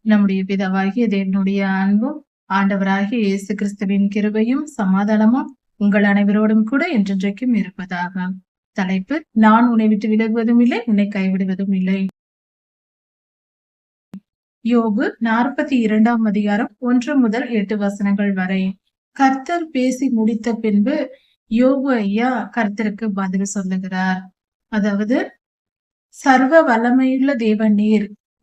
நம்முடைய பிதாவாகிய தேவனுடைய அன்பும் ஆண்டவராகிய இயேசு கிறிஸ்துவின் கிருபையும் சமாதானமும் உங்கள் அனைவரோடும் கூட என்றென்றைக்கும் இருப்பதாக. தலைப்பு: நான் உன்னை விட்டு விலகுவதும் இல்லை, உன்னை கைவிடுவதும் இல்லை. யோபு 42ஆம் அதிகாரம் 1 முதல் 8 வசனங்கள் வரை. கர்த்தர் பேசி முடித்த பின்பு யோபு ஐயா கர்த்தருக்கு பதில் சொல்லுகிறார். அதாவது, சர்வ வல்லமையுள்ள தேவன்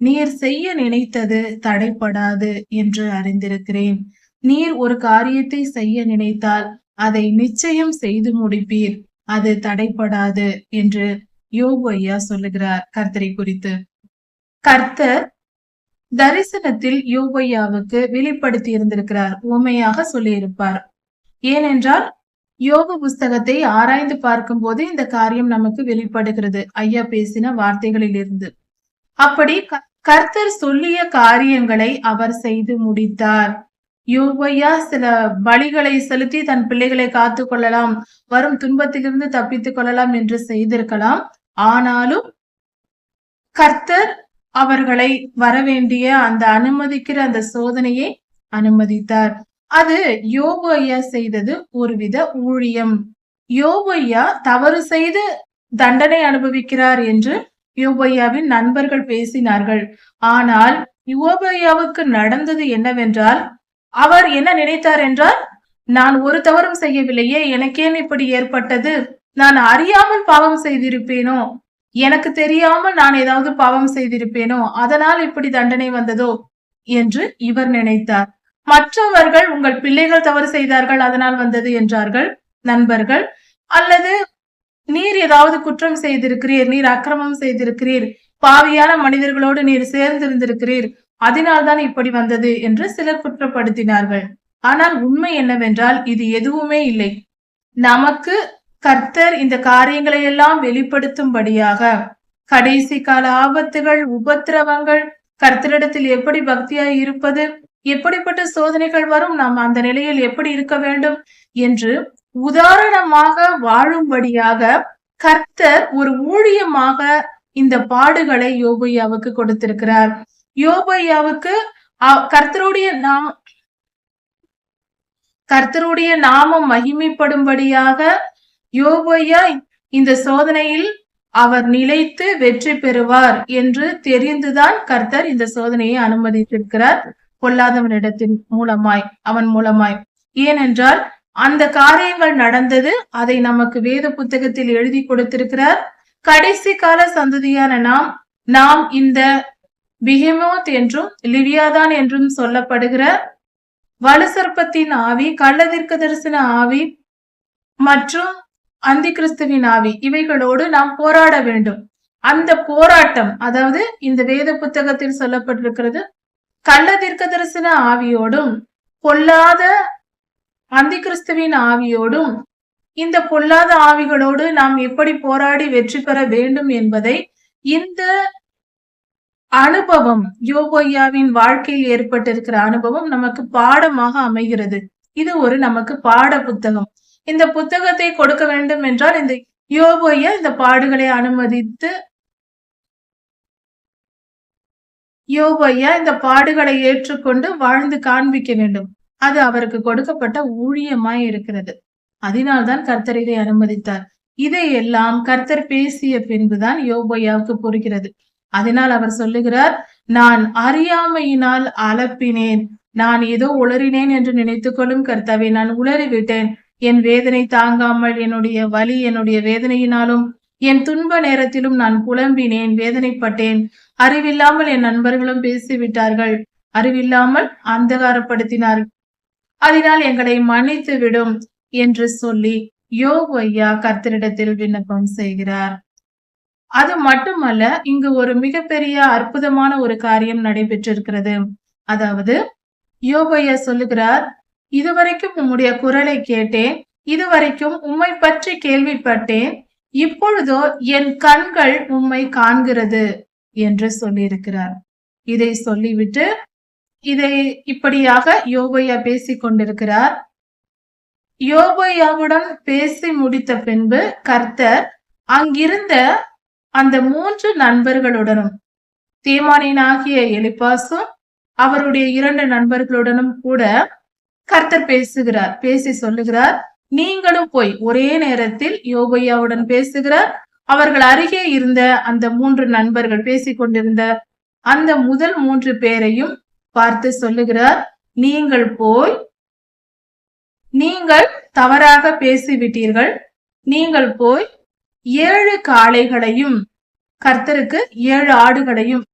நீர் செய்ய நினைத்தது தடைப்படாது என்று அறிந்திருக்கிறேன். நீர் ஒரு காரியத்தை செய்ய நினைத்தால் அதை நிச்சயம் செய்து முடிப்பீர், அது தடைப்படாது என்று யோபு ஐயா சொல்லுகிறார் கர்த்தரை குறித்து. கர்த்தர் தரிசனத்தில் யோபு ஐயாவுக்கு வெளிப்படுத்தி இருந்திருக்கிறார், உண்மையாக சொல்லியிருப்பார். ஏனென்றால் யோபு புஸ்தகத்தை ஆராய்ந்து பார்க்கும் போது இந்த காரியம் நமக்கு வெளிப்படுகிறது, ஐயா பேசின வார்த்தைகளில் இருந்து. அப்படி கர்த்தர் சொல்லிய காரியங்களை அவர் செய்து முடித்தார். யோபு ஐயா சில பலிகளை செலுத்தி தன் பிள்ளைகளை காத்து கொள்ளலாம், வரும் துன்பத்திலிருந்து தப்பித்துக் கொள்ளலாம் என்று செய்திருக்கலாம். ஆனாலும் கர்த்தர் அவர்களை வரவேண்டிய அந்த அனுமதிக்கிற அந்த சோதனையை அனுமதித்தார். அது யோபு ஐயா செய்தது ஒருவித ஊழியம். யோபு ஐயா தவறு செய்து தண்டனை அனுபவிக்கிறார் என்று யோபு ஐயாவின் நண்பர்கள் பேசினார்கள். ஆனால் யோபு ஐயாவுக்கு நடந்தது என்னவென்றால், அவர் என்ன நினைத்தார் என்றால், நான் ஒரு தவறும் செய்யவில்லையே, எனக்கேன் இப்படி ஏற்பட்டது, நான் அறியாமல் பாவம் செய்திருப்பேனோ, எனக்கு தெரியாமல் நான் ஏதாவது பாவம் செய்திருப்பேனோ, அதனால் இப்படி தண்டனை வந்ததோ என்று இவர் நினைத்தார். மற்றவர்கள் உங்கள் பிள்ளைகள் தவறு செய்தார்கள் அதனால் வந்தது என்றார்கள் நண்பர்கள். அல்லது நீர் ஏதாவது குற்றம் செய்திருக்கிறீர், நீர் அக்கிரமம் செய்திருக்கிறீர், பாவியான மனிதர்களோடு நீர் சேர்ந்திருந்திருக்கிறீர், அதனால்தான் இப்படி வந்தது என்று சிலர் குற்றப்படுத்தினார்கள். ஆனால் உண்மை என்னவென்றால் இது எதுவுமே இல்லை. நமக்கு கர்த்தர் இந்த காரியங்களை எல்லாம் வெளிப்படுத்தும்படியாக கடைசி கால ஆபத்துகள், உபத்திரவங்கள், கர்த்தரிடத்தில் எப்படி பக்தியாய் இருப்பது, எப்படிப்பட்ட சோதனைகள் வரும், நாம் அந்த நிலையில் எப்படி இருக்க வேண்டும் என்று உதாரணமாக வாழும்படியாக கர்த்தர் ஒரு ஊழியமாக இந்த பாடுகளை யோபு ஐயாவுக்கு கொடுத்திருக்கிறார். யோபு ஐயாவுக்கு கர்த்தருடைய நாமம் மகிமைப்படும்படியாக யோபு ஐயா இந்த சோதனையில் அவர் நிலைத்து வெற்றி பெறுவார் என்று தெரிந்துதான் கர்த்தர் இந்த சோதனையை அனுமதித்திருக்கிறார், பொல்லாதவனிடத்தின் மூலமாய், அவன் மூலமாய். ஏனென்றால் அந்த காரியங்கள் நடந்தது, அதை நமக்கு வேத புத்தகத்தில் எழுதி கொடுத்திருக்கிறார். கடைசி கால சந்ததியான நாம் இந்த பிஹெமோத் என்றும் லிவியாதான் என்றும் சொல்லப்படுகிற வலுசர்ப்பத்தின் ஆவி, கள்ளதீர்க்க தரிசன ஆவி மற்றும் அந்தி கிறிஸ்துவின் ஆவி, இவைகளோடு நாம் போராட வேண்டும். அந்த போராட்டம், அதாவது இந்த வேத புத்தகத்தில் சொல்லப்பட்டிருக்கிறது, கள்ளதீர்க்க தரிசன ஆவியோடும் பொல்லாத அந்தி கிறிஸ்துவின் ஆவியோடும், இந்த பொல்லாத ஆவிகளோடு நாம் எப்படி போராடி வெற்றி பெற வேண்டும் என்பதை இந்த அனுபவம், யோபு ஐயாவின் வாழ்க்கையில் ஏற்பட்டிருக்கிற அனுபவம் நமக்கு பாடமாக அமைகிறது. இது ஒரு நமக்கு பாட புத்தகம். இந்த புத்தகத்தை கொடுக்க வேண்டும் என்றால் இந்த யோபு ஐயா இந்த பாடுகளை அனுமதித்து, யோபு ஐயா இந்த பாடுகளை ஏற்றுக்கொண்டு வாழ்ந்து காண்பிக்க வேண்டும். அது அவருக்கு கொடுக்கப்பட்ட ஊழியமாய் இருக்கிறது. அதனால்தான் கர்த்தர் இதை அனுமதித்தார். இதையெல்லாம் கர்த்தர் பேசிய பின்புதான் யோபு ஐயாவுக்கு புரிகிறது. அதனால் அவர் சொல்லுகிறார், நான் அறியாமையினால் அலப்பினேன், நான் ஏதோ உளறினேன் என்று நினைத்துக் கொள்ளும் கர்த்தாவே, நான் உளறிவிட்டேன். என் வேதனை தாங்காமல், என்னுடைய வலி, என்னுடைய வேதனையினாலும் என் துன்ப நேரத்திலும் நான் புலம்பினேன், வேதனைப்பட்டேன். அறிவில்லாமல் என் நண்பர்களும் பேசிவிட்டார்கள், அறிவில்லாமல் அந்தகாரப்படுத்தினார்கள், அதனால் எங்களை மன்னித்து விடும் என்று சொல்லி யோபு ஐயா கர்த்தரிடத்தில் விண்ணப்பம் செய்கிறார். அது மட்டுமல்ல, இங்கு ஒரு மிகப்பெரிய அற்புதமான ஒரு காரியம் நடைபெற்றிருக்கிறது. அதாவது யோபு ஐயா சொல்லுகிறார், இதுவரைக்கும் உம்முடைய குரலை கேட்டேன், இதுவரைக்கும் உம்மை பற்றி கேள்விப்பட்டேன், இப்பொழுதோ என் கண்கள் உம்மை காண்கிறது என்று சொல்லியிருக்கிறார். இதை சொல்லிவிட்டு இதை இப்படியாக யோபு ஐயா பேசிக் கொண்டிருக்கிறார். யோபு ஐயாவுடன் பேசி முடித்த பின்பு கர்த்தர் அங்கிருந்த அந்த 3 நண்பர்களுடனும், தேமானியனாகிய எலிப்பாசும், அவருடைய 2 நண்பர்களுடனும் கூட கர்த்தர் பேசி சொல்லுகிறார், நீங்களும் போய் ஒரே நேரத்தில் யோபையாவுடன் பேசுகிறார். அவர்கள் அருகே இருந்த அந்த 3 நண்பர்கள் பேசிக் கொண்டிருந்த அந்த முதல் 3 பேரையும் பார்த்து சொல்லுகிறார், நீங்கள் தவறாக பேசிவிட்டீர்கள். நீங்கள் போய் 7 காளைகளையும், கர்த்தருக்கு 7 ஆடுகளையும்,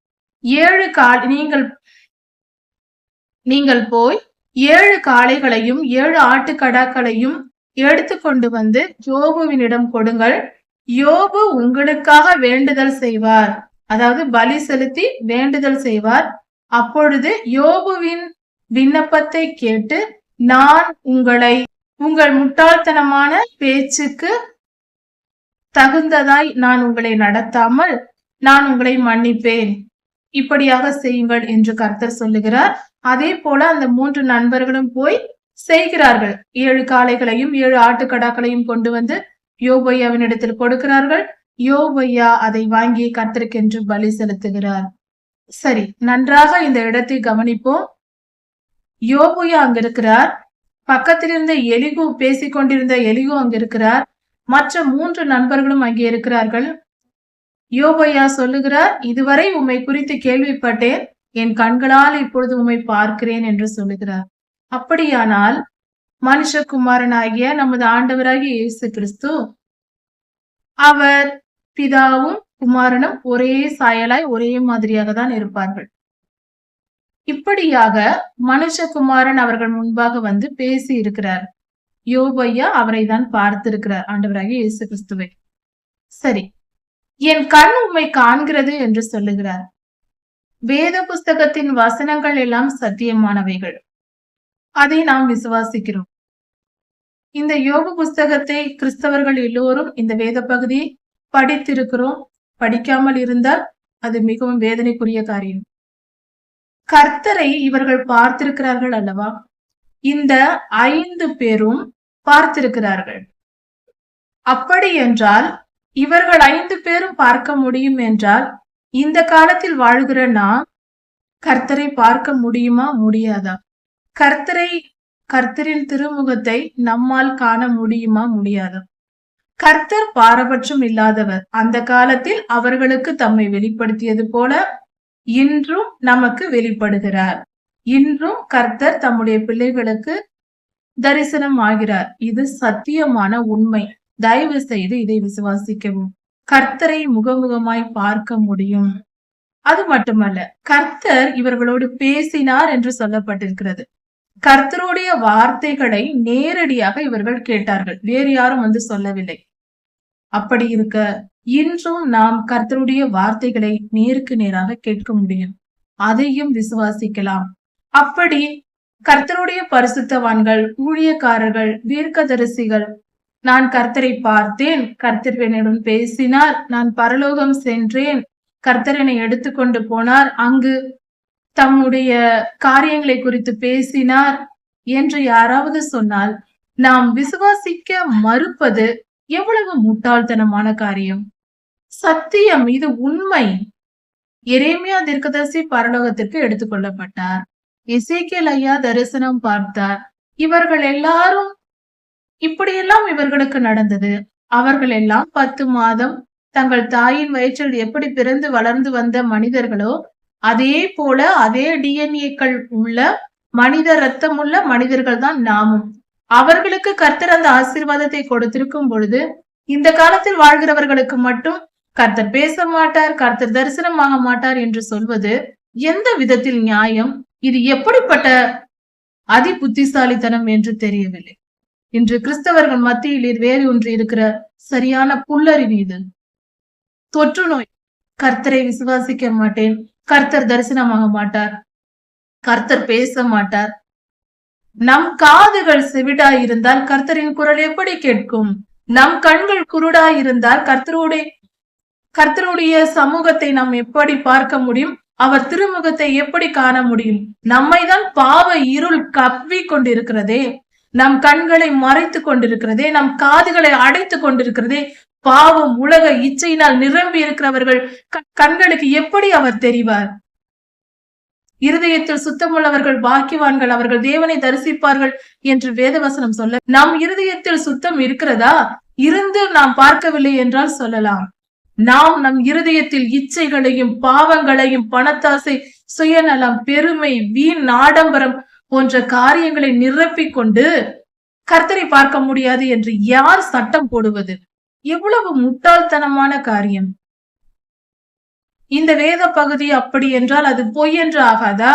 நீங்கள் போய் 7 காளைகளையும் 7 ஆட்டுக்கடாக்களையும் எடுத்துக்கொண்டு வந்து யோபுவினிடம் கொடுங்கள். யோபு உங்களுக்காக வேண்டுதல் செய்வார். அதாவது பலி செலுத்தி வேண்டுதல் செய்வார். அப்பொழுது யோபுவின் விண்ணப்பத்தை கேட்டு நான் உங்கள் முட்டாள்தனமான பேச்சுக்கு தகுந்ததாய் நான் உங்களை நடத்தாமல் நான் உங்களை மன்னிப்பேன். இப்படியாக செய்யுங்கள் என்று கர்த்தர் சொல்லுகிறார். அதே போல அந்த 3 நண்பர்களும் போய் செய்கிறார்கள். 7 காளைகளையும் 7 ஆட்டுக்கடாக்களையும் கொண்டு வந்து யோபையாவினிடத்தில் கொடுக்கிறார்கள். யோபையா அதை வாங்கி கர்த்தருக்கென்று பலி செலுத்துகிறார். சரி, நன்றாக இந்த இடத்தை கவனிப்போம். யோபையா அங்க இருக்கிறார். பக்கத்தில் இருந்த எலிகு பேசிக்கொண்டிருந்த எலிகு அங்க இருக்கிறார். மற்ற 3 நண்பர்களும் அங்கே இருக்கிறார்கள். யோபையா சொல்லுகிறார், இதுவரை உம்மை குறித்து கேள்விப்பட்டேன், என் கண்களால் இப்பொழுது உம்மை பார்க்கிறேன் என்று சொல்லுகிறார். அப்படியானால் மனுஷகுமாரனாகிய நமது ஆண்டவராகிய இயேசு கிறிஸ்து, அவர் பிதாவும் குமாரனும் ஒரே சாயலாய் ஒரே மாதிரியாக தான் இருப்பார்கள். இப்படியாக மனுஷகுமாரன் அவர்கள் முன்பாக வந்து பேசி இருக்கிறார். யோபையா அவரை தான் பார்த்திருக்கிறார், ஆண்டவராகிய இயேசு கிறிஸ்துவை. சரி, என் கண் உம்மை காண்கிறது என்று சொல்லுகிறார். வேத புஸ்தகத்தின் வசனங்கள் எல்லாம் சத்தியமானவைகள். அதை நாம் விசுவாசிக்கிறோம். இந்த யோபு புஸ்தகத்தை கிறிஸ்தவர்கள் எல்லோரும் இந்த வேத பகுதியை படித்திருக்கிறோம். படிக்காமல் இருந்தால் அது மிகவும் வேதனைக்குரிய காரியம். கர்த்தரை இவர்கள் பார்த்திருக்கிறார்கள் அல்லவா? இந்த 5 பேரும் பார்த்திருக்கிறார்கள். அப்படி என்றால் இவர்கள் 5 பேரும் பார்க்க முடியும் என்றால் இந்த காலத்தில் வாழ்கிற நாம் கர்த்தரை பார்க்க முடியுமா, முடியாதா? கர்த்தரின் திருமுகத்தை நம்மால் காண முடியுமா, முடியாதா? கர்த்தர் பாரபட்சம் இல்லாதவர். அந்த காலத்தில் அவர்களுக்கு தம்மை வெளிப்படுத்தியது போல இன்றும் நமக்கு வெளிப்படுகிறார். இன்றும் கர்த்தர் தம்முடைய பிள்ளைகளுக்கு தரிசனம் ஆகிறார். இது சத்தியமான உண்மை. தயவு செய்து இதை விசுவாசிக்கவும். கர்த்தரை முகமுகமாய் பார்க்க முடியும். அது மட்டுமல்ல, கர்த்தர் இவர்களோடு பேசினார் என்று சொல்லப்பட்டிருக்கிறது. கர்த்தருடைய வார்த்தைகளை நேரடியாக இவர்கள் கேட்டார்கள். வேறு யாரும் வந்து சொல்லவில்லை. அப்படி இருக்க இன்றும் நாம் கர்த்தருடைய வார்த்தைகளை நேருக்கு நேராக கேட்க முடியும். அதையும் விசுவாசிக்கலாம். அப்படி கர்த்தருடைய பரிசுத்தவான்கள், ஊழியக்காரர்கள், தீர்க்கதரிசிகள், நான் கர்த்தரை பார்த்தேன், கர்த்தர் என்னுடன் பேசினார், நான் பரலோகம் சென்றேன், கர்த்தர் என்னை எடுத்துக்கொண்டு போனார், அங்கு தம்முடைய காரியங்களை குறித்து பேசினார் என்று யாராவது சொன்னால் நாம் விசுவாசிக்க மறுப்பது எவ்வளவு முட்டாள்தனமான காரியம். சத்தியம், இது உண்மை. எரேமியா தீர்க்கதரிசி பரலோகத்திற்கு எடுத்துக்கொள்ளப்பட்டார். எசேக்கியேல் ஐயா தரிசனம் பார்த்தார். இவர்கள் எல்லாரும் இப்படியெல்லாம் இவர்களுக்கு நடந்தது. அவர்கள் எல்லாம் 10 மாதம் தங்கள் தாயின் வயிற்றில் எப்படி பிறந்து வளர்ந்து வந்த மனிதர்களோ அதே போல அதே டிஎன்ஏக்கள் உள்ள மனித ரத்தம் உள்ள மனிதர்கள் தான் நாமும். அவர்களுக்கு கர்த்தர் அந்த ஆசீர்வாதத்தை கொடுத்திருக்கும் பொழுது இந்த காலத்தில் வாழ்கிறவர்களுக்கு மட்டும் கர்த்தர் பேச மாட்டார், கர்த்தர் தரிசனமாக மாட்டார் என்று சொல்வது எந்த விதத்தில் நியாயம்? இது எப்படிப்பட்ட அதி புத்திசாலித்தனம் என்று தெரியவில்லை. இன்று கிறிஸ்தவர்கள் மத்தியில் வேறு ஒன்று இருக்கிற சரியான புல்லறிவு இது. தொற்று நோய். கர்த்தரை விசுவாசிக்க மாட்டேன், கர்த்தர் தரிசனமாக மாட்டார், கர்த்தர் பேச மாட்டார். நம் காதுகள் செவிடாய் இருந்தால் கர்த்தரின் குரல் எப்படி கேட்கும்? நம் கண்கள் குருடாய் இருந்தால் கர்த்தருடைய சமூகத்தை நாம் எப்படி பார்க்க முடியும்? அவர் திருமுகத்தை எப்படி காண முடியும்? நம்மைதான் பாவ இருள் கவ்வி கொண்டிருக்கிறதே, நம் கண்களை மறைத்து கொண்டிருக்கிறதே, நம் காதுகளை அடைத்து கொண்டிருக்கிறதே. பாவம் உலக இச்சையினால் நிரம்பி இருக்கிறவர்கள் கண்களுக்கு எப்படி அவர் தெரிவார்? இருதயத்தில் சுத்தமுள்ளவர்கள் பாக்கியவான்கள், அவர்கள் தேவனை தரிசிப்பார்கள் என்று வேதவசனம் சொல்ல, நம் இருதயத்தில் சுத்தம் இருக்கிறதா? இருந்து நாம் பார்க்கவில்லை என்றால் சொல்லலாம். நாம் நம் இருதயத்தில் இச்சைகளையும் பாவங்களையும் பணத்தாசை, சுயநலம், பெருமை, வீண் ஆடம்பரம் போன்ற காரியங்களை நிரப்பிக் கொண்டு கர்த்தரை பார்க்க முடியாது என்று யார் சட்டம் போடுவது? எவ்வளவு முட்டாள்தனமான காரியம்! இந்த வேத பகுதி அப்படி என்றால் அது பொய் என்று ஆகாதா?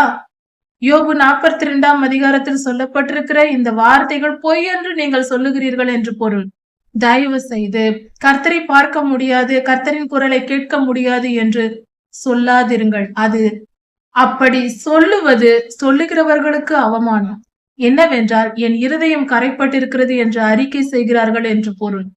யோபு 42ஆம் அதிகாரத்தில் சொல்லப்பட்டிருக்கிற இந்த வார்த்தைகள் பொய் என்று நீங்கள் சொல்லுகிறீர்கள் என்று பொருள். தயவு செய்து கர்த்தரை பார்க்க முடியாது, கர்த்தரின் குரலை கேட்க முடியாது என்று சொல்லாதிருங்கள். அது அப்படி சொல்லுகிறவர்களுக்கு அவமானம். என்னவென்றால் என் இருதயம் கரைப்பட்டிருக்கிறது என்று அறிக்கை செய்கிறார்கள் என்று பொருள்.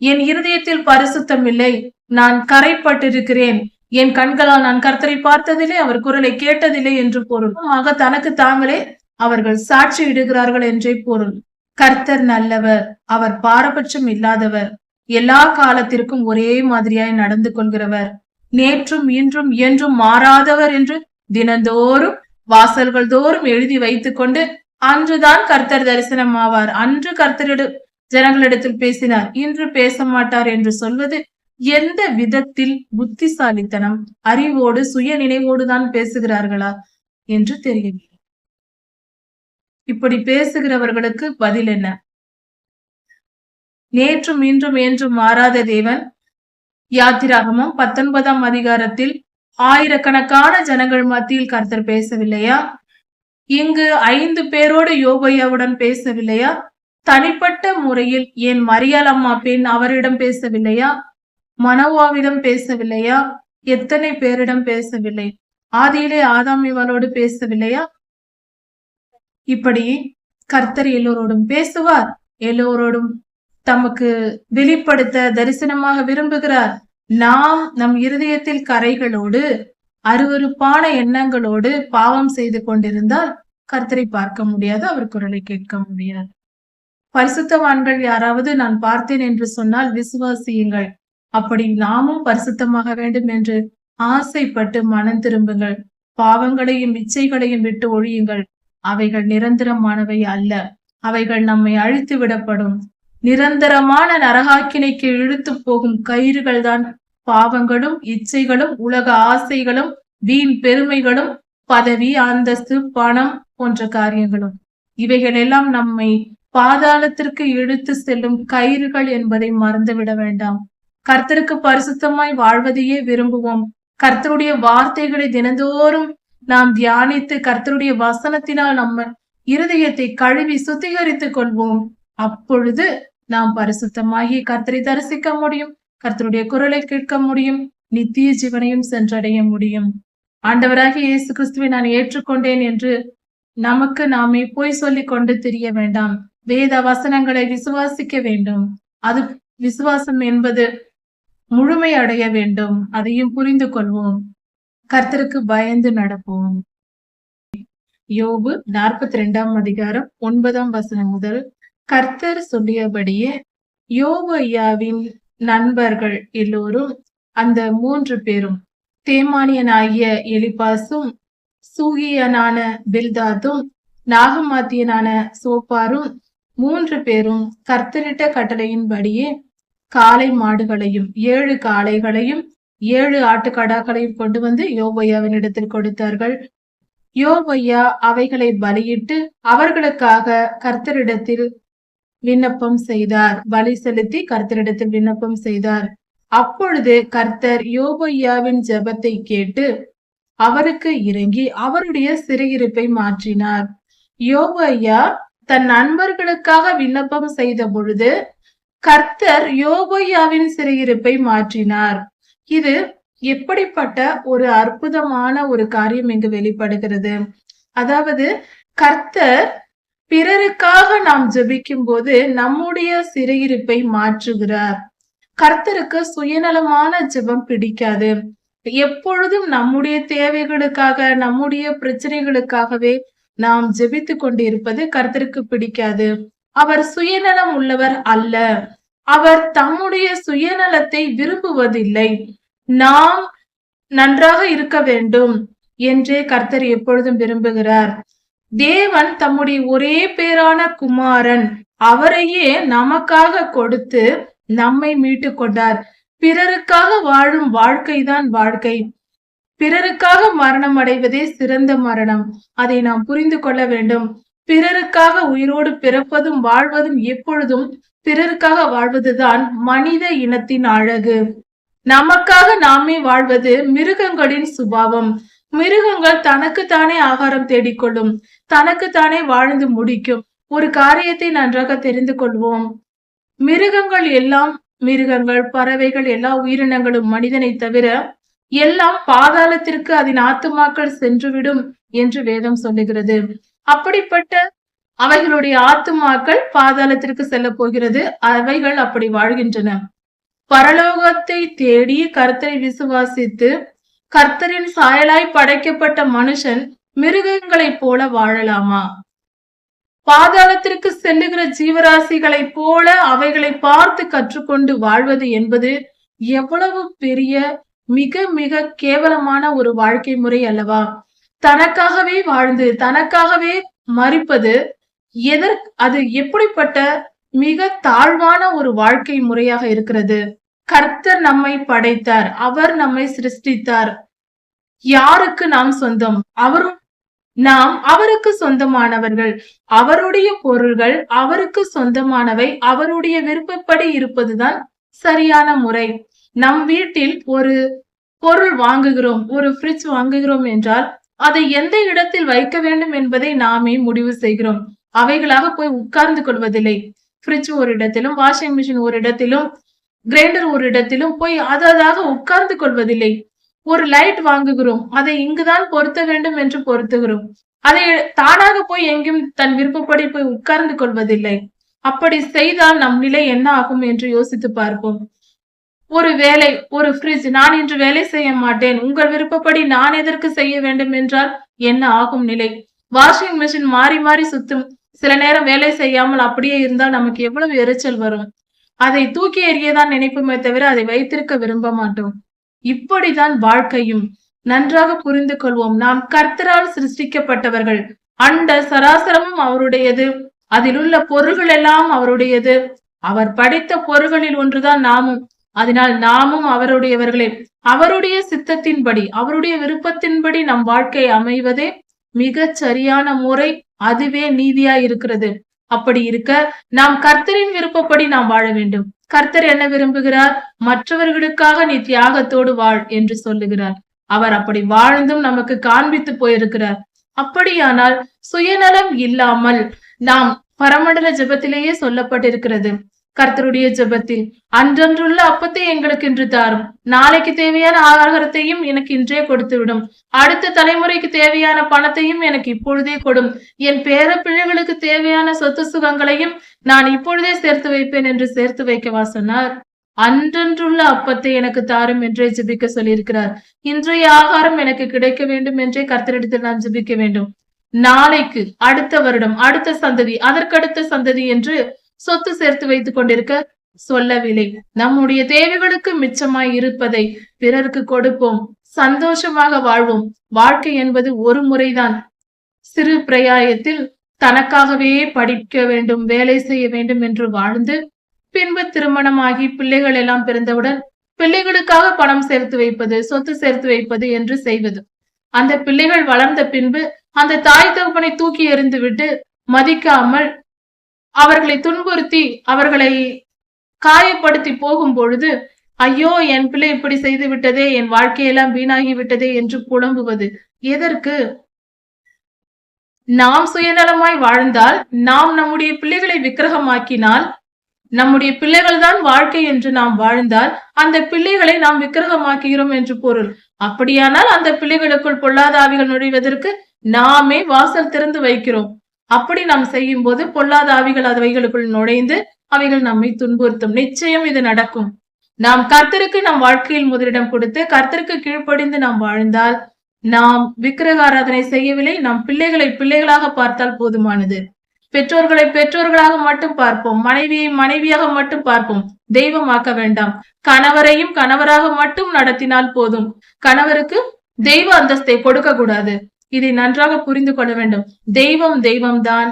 என் இருதயத்தில் பரிசுத்தம் இல்லை, நான் கரைப்பட்டிருக்கிறேன், என் கண்களால் நான் கர்த்தரை பார்த்ததில்லை, அவர் குரலை கேட்டதில்லை என்று பொருள். ஆக தனக்கு தாங்களே அவர்கள் சாட்சி இடுகிறார்கள் என்றே பொருள். கர்த்தர் நல்லவர், அவர் பாரபட்சம் இல்லாதவர், எல்லா காலத்திற்கும் ஒரே மாதிரியாய் நடந்து கொள்கிறவர், நேற்றும் இன்றும் என்றும் மாறாதவர் என்று தினந்தோறும் வாசல்கள் தோறும் எழுதி வைத்துக் கொண்டு அன்றுதான் கர்த்தர் தரிசனம் ஆவார், அன்று கர்த்தரிடம் ஜனங்களிடத்தில் பேசினார், இன்று பேச மாட்டார் என்று சொல்வது எந்த விதத்தில் புத்திசாலித்தனம், அறிவோடு சுய நினைவோடுதான் பேசுகிறார்களா என்று தெரியவில்லை. இப்படி பேசுகிறவர்களுக்கு பதில் என்ன? நேற்றும் இன்றும் என்றும் மாறாத தேவன் யாத்திராகமம் 19ஆம் அதிகாரத்தில் ஆயிரக்கணக்கான ஜனங்கள் மத்தியில் கர்த்தர் பேசவில்லையா? இங்கு 5 பேரோடு யோபையாவுடன் பேசவில்லையா? தனிப்பட்ட முறையில் என் மரியாள் அம்மா பெண் அவரிடம் பேசவில்லையா? மனோவாவிடம் பேசவில்லையா? எத்தனை பேரிடம் பேசவில்லை? ஆதியிலே ஆதாமிவாளோடு பேசவில்லையா? இப்படி கர்த்தர் எல்லோரோடும் பேசுவார், எல்லோரோடும் தமக்கு வெளிப்படுத்த தரிசனமாக விரும்புகிறார். நாம் நம் இருதயத்தில் கரைகளோடு அருவருப்பான எண்ணங்களோடு பாவம் செய்து கொண்டிருந்தால் கர்த்தரை பார்க்க முடியாது, அவர் குரலை கேட்க முடியாது. பரிசுத்தவான்கள் யாராவது நான் பார்த்தேன் என்று சொன்னால் விசுவாசியுங்கள். அப்படி நாமும் பரிசுத்தமாக வேண்டும் என்று ஆசைப்பட்டு மனம் திரும்புங்கள். பாவங்களையும் இச்சைகளையும் விட்டு ஒழியுங்கள். அவைகள் நிரந்தரமானவை அல்ல, அவைகள் நம்மை அழித்து விடப்படும். நிரந்தரமான நரகாக்கினைக்கு இழுத்து போகும் கயிறுகள் தான் பாவங்களும் இச்சைகளும் உலக ஆசைகளும் வீண் பெருமைகளும் பதவி அந்தஸ்து பணம் போன்ற காரியங்களும். இவைகள் எல்லாம் நம்மை பாதாளத்திற்கு இழுத்து செல்லும் கயிறுகள் என்பதை மறந்துவிட வேண்டாம். கர்த்தருக்கு பரிசுத்தமாய் வாழ்வதையே விரும்புவோம். கர்த்தருடைய வார்த்தைகளை தினந்தோறும் நாம் தியானித்து கர்த்தருடைய வசனத்தினால் நம்ம இருதயத்தை கழுவி சுத்திகரித்துக் கொள்வோம். அப்பொழுது நாம் பரிசுத்தமாகி கர்த்தரை தரிசிக்க முடியும், கர்த்தருடைய குரலை கேட்க முடியும், நித்திய ஜீவனையும் சென்றடைய முடியும். ஆண்டவராகிய இயேசு கிறிஸ்துவை நான் ஏற்றுக்கொண்டேன் என்று நமக்கு நாமே போய் சொல்லிக் கொண்டு தெரிய வேண்டாம். வேத வசனங்களை விசுவாசிக்க வேண்டும். அது விசுவாசம் என்பது முழுமை அடைய வேண்டும். அதையும் புரிந்து கொள்வோம். கர்த்தருக்கு பயந்து நடப்போம். யோபு 42ஆம் அதிகாரம் 9ஆம் வசனம் முதல். கர்த்தர் சொல்லியபடியே யோபு ஐயாவின் நண்பர்கள் எல்லோரும், அந்த 3 பேரும், தேமானியனாகிய எலிபாசும், சூகியனான பில்தாதும், நாகமாத்தியனான சோப்பாரும் 3 பேரும் கர்த்தரிட்ட கட்டளையின்படியே காளை மாடுகளையும் 7 காளைகளையும் 7 ஆட்டுக்கடாக்களையும் கொண்டு வந்து யோபையாவின் இடத்தில் கொடுத்தார்கள். யோபையா அவைகளை பலியிட்டு அவர்களுக்காக கர்த்தரிடத்தில் விண்ணப்பம் செய்தார். பலி செலுத்தி கர்த்தரிடத்தில் விண்ணப்பம் செய்தார். அப்பொழுது கர்த்தர் யோபையாவின் ஜெபத்தை கேட்டு அவருக்கு இறங்கி அவருடைய சிறையிருப்பை மாற்றினார். யோபையா தன் நண்பர்களுக்காக விண்ணப்பம் செய்த பொழுது கர்த்தர் யோபையாவின் சிறையிருப்பை மாற்றினார். இது எப்படிப்பட்ட ஒரு அற்புதமான ஒரு காரியம் இங்கு வெளிப்படுகிறது. அதாவது கர்த்தர் பிறருக்காக நாம் ஜெபிக்கும் போது நம்முடைய சிறையிருப்பை மாற்றுகிறார். கர்த்தருக்கு சுயநலமான ஜெபம் பிடிக்காது. எப்பொழுதும் நம்முடைய தேவைகளுக்காக நம்முடைய பிரச்சனைகளுக்காகவே நாம் ஜெபித்து கொண்டிருப்பது கர்த்தருக்கு பிடிக்காது. அவர் சுயநலம் உள்ளவர் அல்ல. அவர் தம்முடைய சுயநலத்தை விரும்புவதில்லை. நாம் நன்றாக இருக்க வேண்டும், என்றே கர்த்தர் எப்பொழுதும் விரும்புகிறார். தேவன் தம்முடைய ஒரே பேரான குமாரன் அவரையே நமக்காக கொடுத்து நம்மை மீட்டு கொண்டார். பிறருக்காக வாழும் வாழ்க்கைதான் வாழ்க்கை. பிறருக்காக மரணம் அடைவதே சிறந்த மரணம். அதை நாம் புரிந்து கொள்ள வேண்டும். பிறருக்காக உயிரோடு பிறப்பதும் வாழ்வதும் எப்பொழுதும் பிறருக்காக வாழ்வதுதான் மனித இனத்தின் அழகு. நமக்காக நாமே வாழ்வது மிருகங்களின் சுபாவம். மிருகங்கள் தனக்குத்தானே ஆகாரம் தேடிக்கொள்ளும், தனக்குத்தானே வாழ்ந்து முடிக்கும். ஒரு காரியத்தை நன்றாக தெரிந்து கொள்வோம். மிருகங்கள், பறவைகள், எல்லா உயிரினங்களும் மனிதனை தவிர எல்லாம் பாதாளத்திற்கு அதன் ஆத்துமாக்கள் சென்றுவிடும் என்று வேதம் சொல்லுகிறது. அப்படிப்பட்ட அவைகளுடைய ஆத்துமாக்கள் பாதாளத்திற்கு செல்ல போகிறது. அவைகள் அப்படி வாழ்கின்றன. பரலோகத்தை தேடி கர்த்தரை விசுவாசித்து கர்த்தரின் சாயலாய் படைக்கப்பட்ட மனுஷன் மிருகங்களைப் போல வாழலாமா? பாதாளத்திற்கு செல்லுகிற ஜீவராசிகளைப் போல அவைகளை பார்த்து கற்றுக்கொண்டு வாழ்வது என்பது எவ்வளவு பெரிய மிக மிக கேவலமான ஒரு வாழ்க்கை முறை அல்லவா? தனக்காகவே வாழ்ந்து தனக்காகவே மரிப்பது அது எப்படிப்பட்ட மிக தாழ்வான ஒரு வாழ்க்கை முறையாக இருக்கிறது. கர்த்தர் நம்மை படைத்தார், அவர் நம்மை சிருஷ்டித்தார். யாருக்கு நாம் சொந்தம்? நாம் அவருக்கு சொந்தமானவர்கள். அவருடைய பொருள்கள் அவருக்கு சொந்தமானவை. அவருடைய விருப்பப்படி இருப்பதுதான் சரியான முறை. நம் வீட்டில் ஒரு பொருள் வாங்குகிறோம், ஒரு ஃப்ரிட்ஜ் வாங்குகிறோம் என்றால் அதை எந்த இடத்தில் வைக்க வேண்டும் என்பதை நாமே முடிவு செய்கிறோம். அவைகளாக போய் உட்கார்ந்து கொள்வதில்லை. ஃப்ரிட்ஜ் ஒரு இடத்திலும், வாஷிங் மிஷின் ஒரு இடத்திலும், கிரைண்டர் ஒரு இடத்திலும் போய் அதாக உட்கார்ந்து கொள்வதில்லை. ஒரு லைட் வாங்குகிறோம், அதை இங்குதான் பொருத்த வேண்டும் என்று பொருத்துகிறோம். அதை தானாக போய் எங்கேயும் தன் விருப்பப்படி போய் உட்கார்ந்து கொள்வதில்லை. அப்படி செய்தால் நம் நிலை என்ன ஆகும் என்று யோசித்து பார்ப்போம். ஒரு வேலை, ஒரு ஃப்ரிட்ஜ், நான் இன்று வேலை செய்ய மாட்டேன், உங்கள் விருப்பப்படி நான் எதற்கு செய்ய வேண்டும் என்றால் என்ன ஆகும் நிலை? வாஷிங் மிஷின் மாறி மாறி சுத்தும். சில நேரம் வேலை செய்யாமல் அப்படியே இருந்தால் நமக்கு எவ்வளவு எரிச்சல் வரும். அதை தூக்கி எறியதான் நினைப்புமே தவிர அதை வைத்திருக்க விரும்ப மாட்டோம். இப்படிதான் வாழ்க்கையும். நன்றாக புரிந்து கொள்வோம். நாம் கர்த்தரால் சிருஷ்டிக்கப்பட்டவர்கள். அண்ட சராசரமும் அவருடையது. அதில் உள்ள பொருள்கள் எல்லாம் அவருடையது. அவர் படைத்த பொருள்களில் ஒன்றுதான் நாமும். அதனால் நாமும் அவருடையவர்களே. அவருடைய சித்தத்தின்படி, அவருடைய விருப்பத்தின்படி நம் வாழ்க்கை அமைவதே மிக சரியான முறை. அதுவே நீதியாய் இருக்கிறது. அப்படி இருக்க நாம் கர்த்தரின் விருப்பப்படி நாம் வாழ வேண்டும். கர்த்தர் என்ன விரும்புகிறார்? மற்றவர்களுக்காக நீ தியாகத்தோடு வாழ் என்று சொல்லுகிறார். அவர் அப்படி வாழ்ந்தும் நமக்கு காண்பித்து போயிருக்கிறார். அப்படியானால் சுயநலம் இல்லாமல் நாம் பரமண்டல ஜெபத்திலேயே சொல்லப்பட்டிருக்கிறது. கர்த்தருடைய ஜெபத்தில் அன்றன்றுள்ள அப்பத்தை எங்களுக்கு இன்று தாரும், நாளைக்கு தேவையான ஆகாரத்தையும் எனக்கு இன்றே கொடுத்து விடும், அடுத்த தலைமுறைக்கு தேவையான பணத்தையும் எனக்கு இப்பொழுதே கொடும், என் பேர பிள்ளைகளுக்கு தேவையான சொத்து சுகங்களையும் நான் இப்பொழுதே சேர்த்து வைப்பேன் என்று சேர்த்து வைக்கவா சொன்னார்? அன்றன்றுள்ள அப்பத்தை எனக்கு தாரும் என்றே ஜெபிக்க சொல்லியிருக்கிறார். இன்றைய ஆகாரம் எனக்கு கிடைக்க வேண்டும் என்றே கர்த்தரிடத்தில் நாம் ஜெபிக்க வேண்டும். நாளைக்கு, அடுத்த வருடம், அடுத்த சந்ததி, அதற்கடுத்த சந்ததி என்று சொத்து சேர்த்து வைத்துக் கொண்டிருக்க சொல்லவில்லை. நம்முடைய தேவைகளுக்கு மிச்சமாய் இருப்பதை பிறருக்கு கொடுப்போம். சந்தோஷமாக வாழ்வோம். வாழ்க்கை என்பது ஒரு முறைதான். சிறு பிரயாயத்தில் தனக்காகவே படிக்க வேண்டும், வேலை செய்ய வேண்டும் என்று வாழ்ந்து பின்பு திருமணமாகி பிள்ளைகள் எல்லாம் பிறந்தவுடன் பிள்ளைகளுக்காக பணம் சேர்த்து வைப்பது, சொத்து சேர்த்து வைப்பது என்று செய்வது. அந்த பிள்ளைகள் வளர்ந்த பின்பு அந்த தாய் தகப்பனை தூக்கி எறிந்து விட்டு மதிக்காமல் அவர்களை துன்புறுத்தி அவர்களை காயப்படுத்தி போகும் பொழுது, ஐயோ என் பிள்ளை இப்படி செய்து விட்டதே, என் வாழ்க்கையெல்லாம் வீணாகி விட்டதே என்று புலம்புவது எதற்கு? நாம் சுயநலமாய் வாழ்ந்தால், நாம் நம்முடைய பிள்ளைகளை விக்கிரகமாக்கினால், நம்முடைய பிள்ளைகள் தான் வாழ்க்கை என்று நாம் வாழ்ந்தால் அந்த பிள்ளைகளை நாம் விக்கிரகமாக்குகிறோம் என்று பொருள். அப்படியானால் அந்த பிள்ளைகளுக்குள் பொல்லாத ஆவிகள் நுழைவதற்கு நாமே வாசல் திறந்து வைக்கிறோம். அப்படி நாம் செய்யும் போது பொல்லாத ஆவிகள் அவைகளுக்குள் நுழைந்து அவைகள் நம்மை துன்புறுத்தும். நிச்சயம் இது நடக்கும். நாம் கர்த்தருக்கு நம் வாழ்க்கையில் முதலிடம் கொடுத்து கர்த்தருக்கு கீழ்ப்படிந்து நாம் வாழ்ந்தால், நாம் விக்கிரக ஆராதனை செய்யவில்லை, நம் பிள்ளைகளை பிள்ளைகளாக பார்த்தால் போதுமானது. பெற்றோர்களை பெற்றோர்களாக மட்டும் பார்ப்போம், மனைவியை மனைவியாக மட்டும் பார்ப்போம், தெய்வமாக்க வேண்டாம். கணவரையும் கணவராக மட்டும் நடத்தினால் போதும். கணவருக்கு தெய்வ அந்தஸ்தை கொடுக்க கூடாது. இதை நன்றாக புரிந்து கொள்ள வேண்டும். தெய்வம் தெய்வம்தான்,